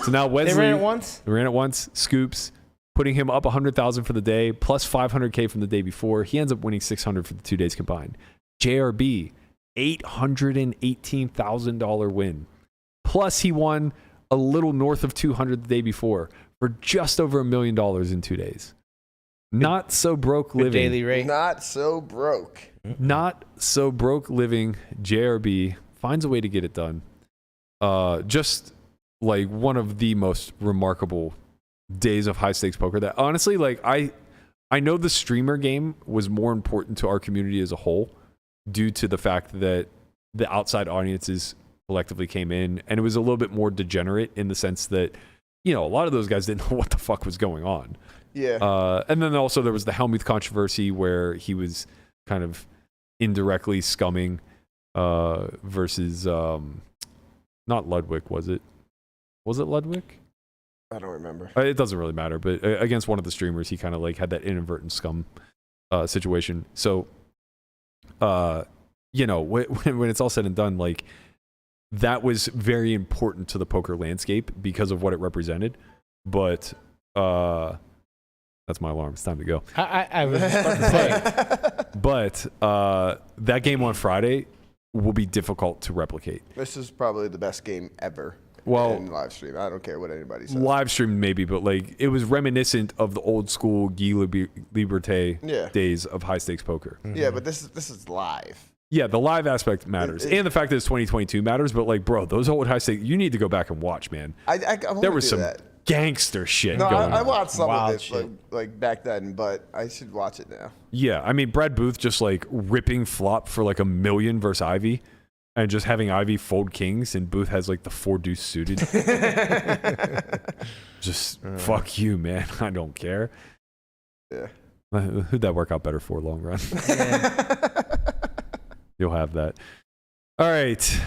Speaker 2: So now Wesley.
Speaker 3: They ran it once?
Speaker 2: They ran it once. Scoops, putting him up 100,000 for the day, plus 500K from the day before. He ends up winning 600 for the 2 days combined. JRB, $818,000 win. Plus he won a little north of 200 the day before for just over $1 million in 2 days. Not so broke living.
Speaker 3: Daily rate.
Speaker 4: Not so broke.
Speaker 2: Not so broke living. JRB finds a way to get it done. Just like one of the most remarkable days of high stakes poker that honestly, like I know the streamer game was more important to our community as a whole due to the fact that the outside audiences collectively came in, and it was a little bit more degenerate in the sense that, a lot of those guys didn't know what the fuck was going on.
Speaker 4: Yeah.
Speaker 2: And then also there was the Hellmuth controversy where he was kind of indirectly scumming versus not Ludwig, was it? Was it Ludwig?
Speaker 4: I don't remember.
Speaker 2: It doesn't really matter, but against one of the streamers, he kind of like had that inadvertent scum situation. So, you know, when it's all said and done, like that was very important to the poker landscape because of what it represented. But that's my alarm. It's time to go.
Speaker 3: I was about to say.
Speaker 2: But that game on Friday will be difficult to replicate.
Speaker 4: This is probably the best game ever.
Speaker 2: Well,
Speaker 4: in live stream. I don't care what anybody says.
Speaker 2: Live stream maybe, but like it was reminiscent of the old school Guy Liberté days of high stakes poker.
Speaker 4: Mm-hmm. Yeah, but this is live.
Speaker 2: Yeah, the live aspect matters, and the fact that it's 2022 matters. But like, bro, those old high stakes, you need to go back and watch, man. There was some gangster shit going on.
Speaker 4: I watched some of it like back then, but I should watch it now.
Speaker 2: Yeah, I mean, Brad Booth just like ripping flop for like $1 million versus Ivy. And just having Ivy fold kings, and Booth has like the 4 deuce suited. Just fuck you, man. I don't care.
Speaker 4: Yeah.
Speaker 2: Who'd that work out better for long run? You'll have that. All right.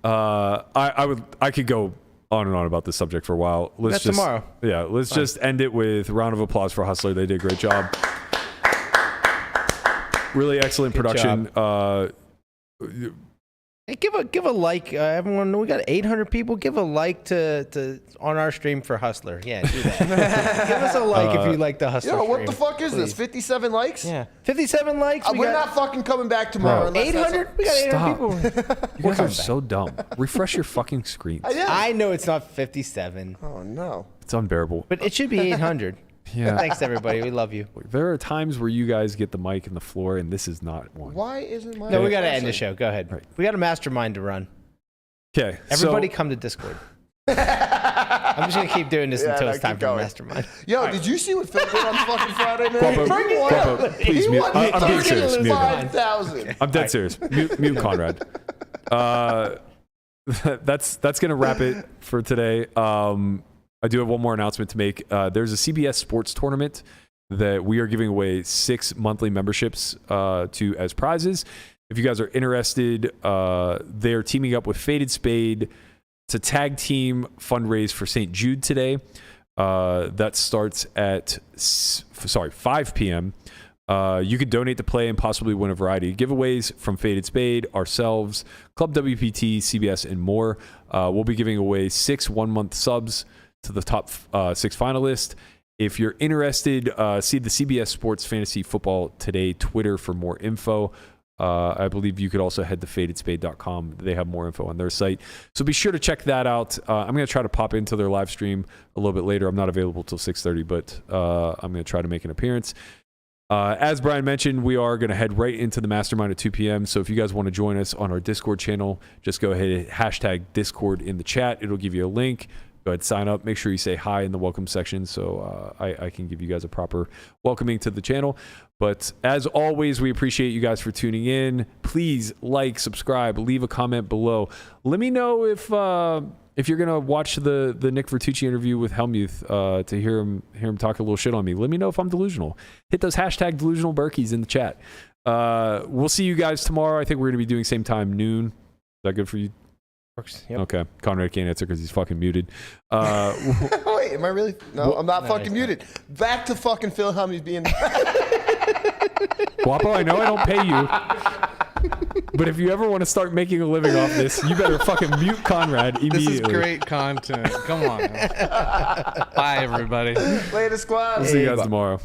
Speaker 2: I could go on and on about this subject for a while. Let's just
Speaker 3: tomorrow.
Speaker 2: Yeah. Let's just end it with a round of applause for Hustler. They did a great job. Really excellent production.
Speaker 3: Hey, give a like, everyone. We got 800 people. Give a like to on our stream for Hustler. Yeah, do that. Give us a like if you like the Hustler.
Speaker 4: Yo, what
Speaker 3: stream,
Speaker 4: the fuck is this? 57 likes?
Speaker 3: Yeah, 57 likes.
Speaker 4: We're not fucking coming back tomorrow.
Speaker 3: 800. We got 800 people.
Speaker 2: You guys are so dumb. Refresh your fucking screens.
Speaker 3: I know it's not 57.
Speaker 4: Oh no,
Speaker 2: it's unbearable.
Speaker 3: But it should be 800.
Speaker 2: Yeah.
Speaker 3: Thanks everybody. We love you.
Speaker 2: There are times where you guys get the mic and the floor, and this is not one.
Speaker 4: Why isn't my?
Speaker 3: No, we got to end the show. Go ahead. Right. We got a mastermind to run.
Speaker 2: Okay.
Speaker 3: Everybody come to Discord. I'm just gonna keep doing this until it's time for mastermind.
Speaker 4: Yo, did you see what Phil did on fucking Friday, man?
Speaker 2: Please mute. I'm being serious. Mute.
Speaker 4: 5,000.
Speaker 2: I'm dead serious. Mute Conrad. That's gonna wrap it for today. I do have one more announcement to make. There's a CBS Sports tournament that we are giving away 6 monthly memberships to as prizes. If you guys are interested, they're teaming up with Faded Spade to tag team fundraise for St. Jude today. That starts at 5 p.m. You could donate to play and possibly win a variety of giveaways from Faded Spade, ourselves, Club WPT, CBS, and more. We'll be giving away 6 one-month subs to the top 6 finalists. If you're interested, see the CBS Sports Fantasy Football Today Twitter for more info. I believe you could also head to fadedspade.com. They have more info on their site. So be sure to check that out. I'm going to try to pop into their live stream a little bit later. I'm not available till 6:30, but I'm going to try to make an appearance. As Brian mentioned, we are going to head right into the mastermind at 2 p.m. So if you guys want to join us on our Discord channel, just go ahead and hashtag Discord in the chat. It'll give you a link. Go ahead, sign up. Make sure you say hi in the welcome section so I can give you guys a proper welcoming to the channel. But as always, we appreciate you guys for tuning in. Please like, subscribe, leave a comment below. Let me know if you're gonna watch the Nick Vertucci interview with Hellmuth to hear him talk a little shit on me. Let me know if I'm delusional. Hit those hashtag delusional Berkeys in the chat. We'll see you guys tomorrow. I think we're gonna be doing same time, noon. Is that good for you?
Speaker 3: Yep.
Speaker 2: Okay. Conrad can't answer because he's fucking muted.
Speaker 4: Wait, am I really? No, I'm not fucking muted. Back to fucking Phil Hellmuth being.
Speaker 2: Guapo, I know I don't pay you. But if you ever want to start making a living off this, you better fucking mute Conrad immediately.
Speaker 12: This is great content. Come on. Bye, everybody.
Speaker 4: Later, squad.
Speaker 2: We'll see you guys tomorrow.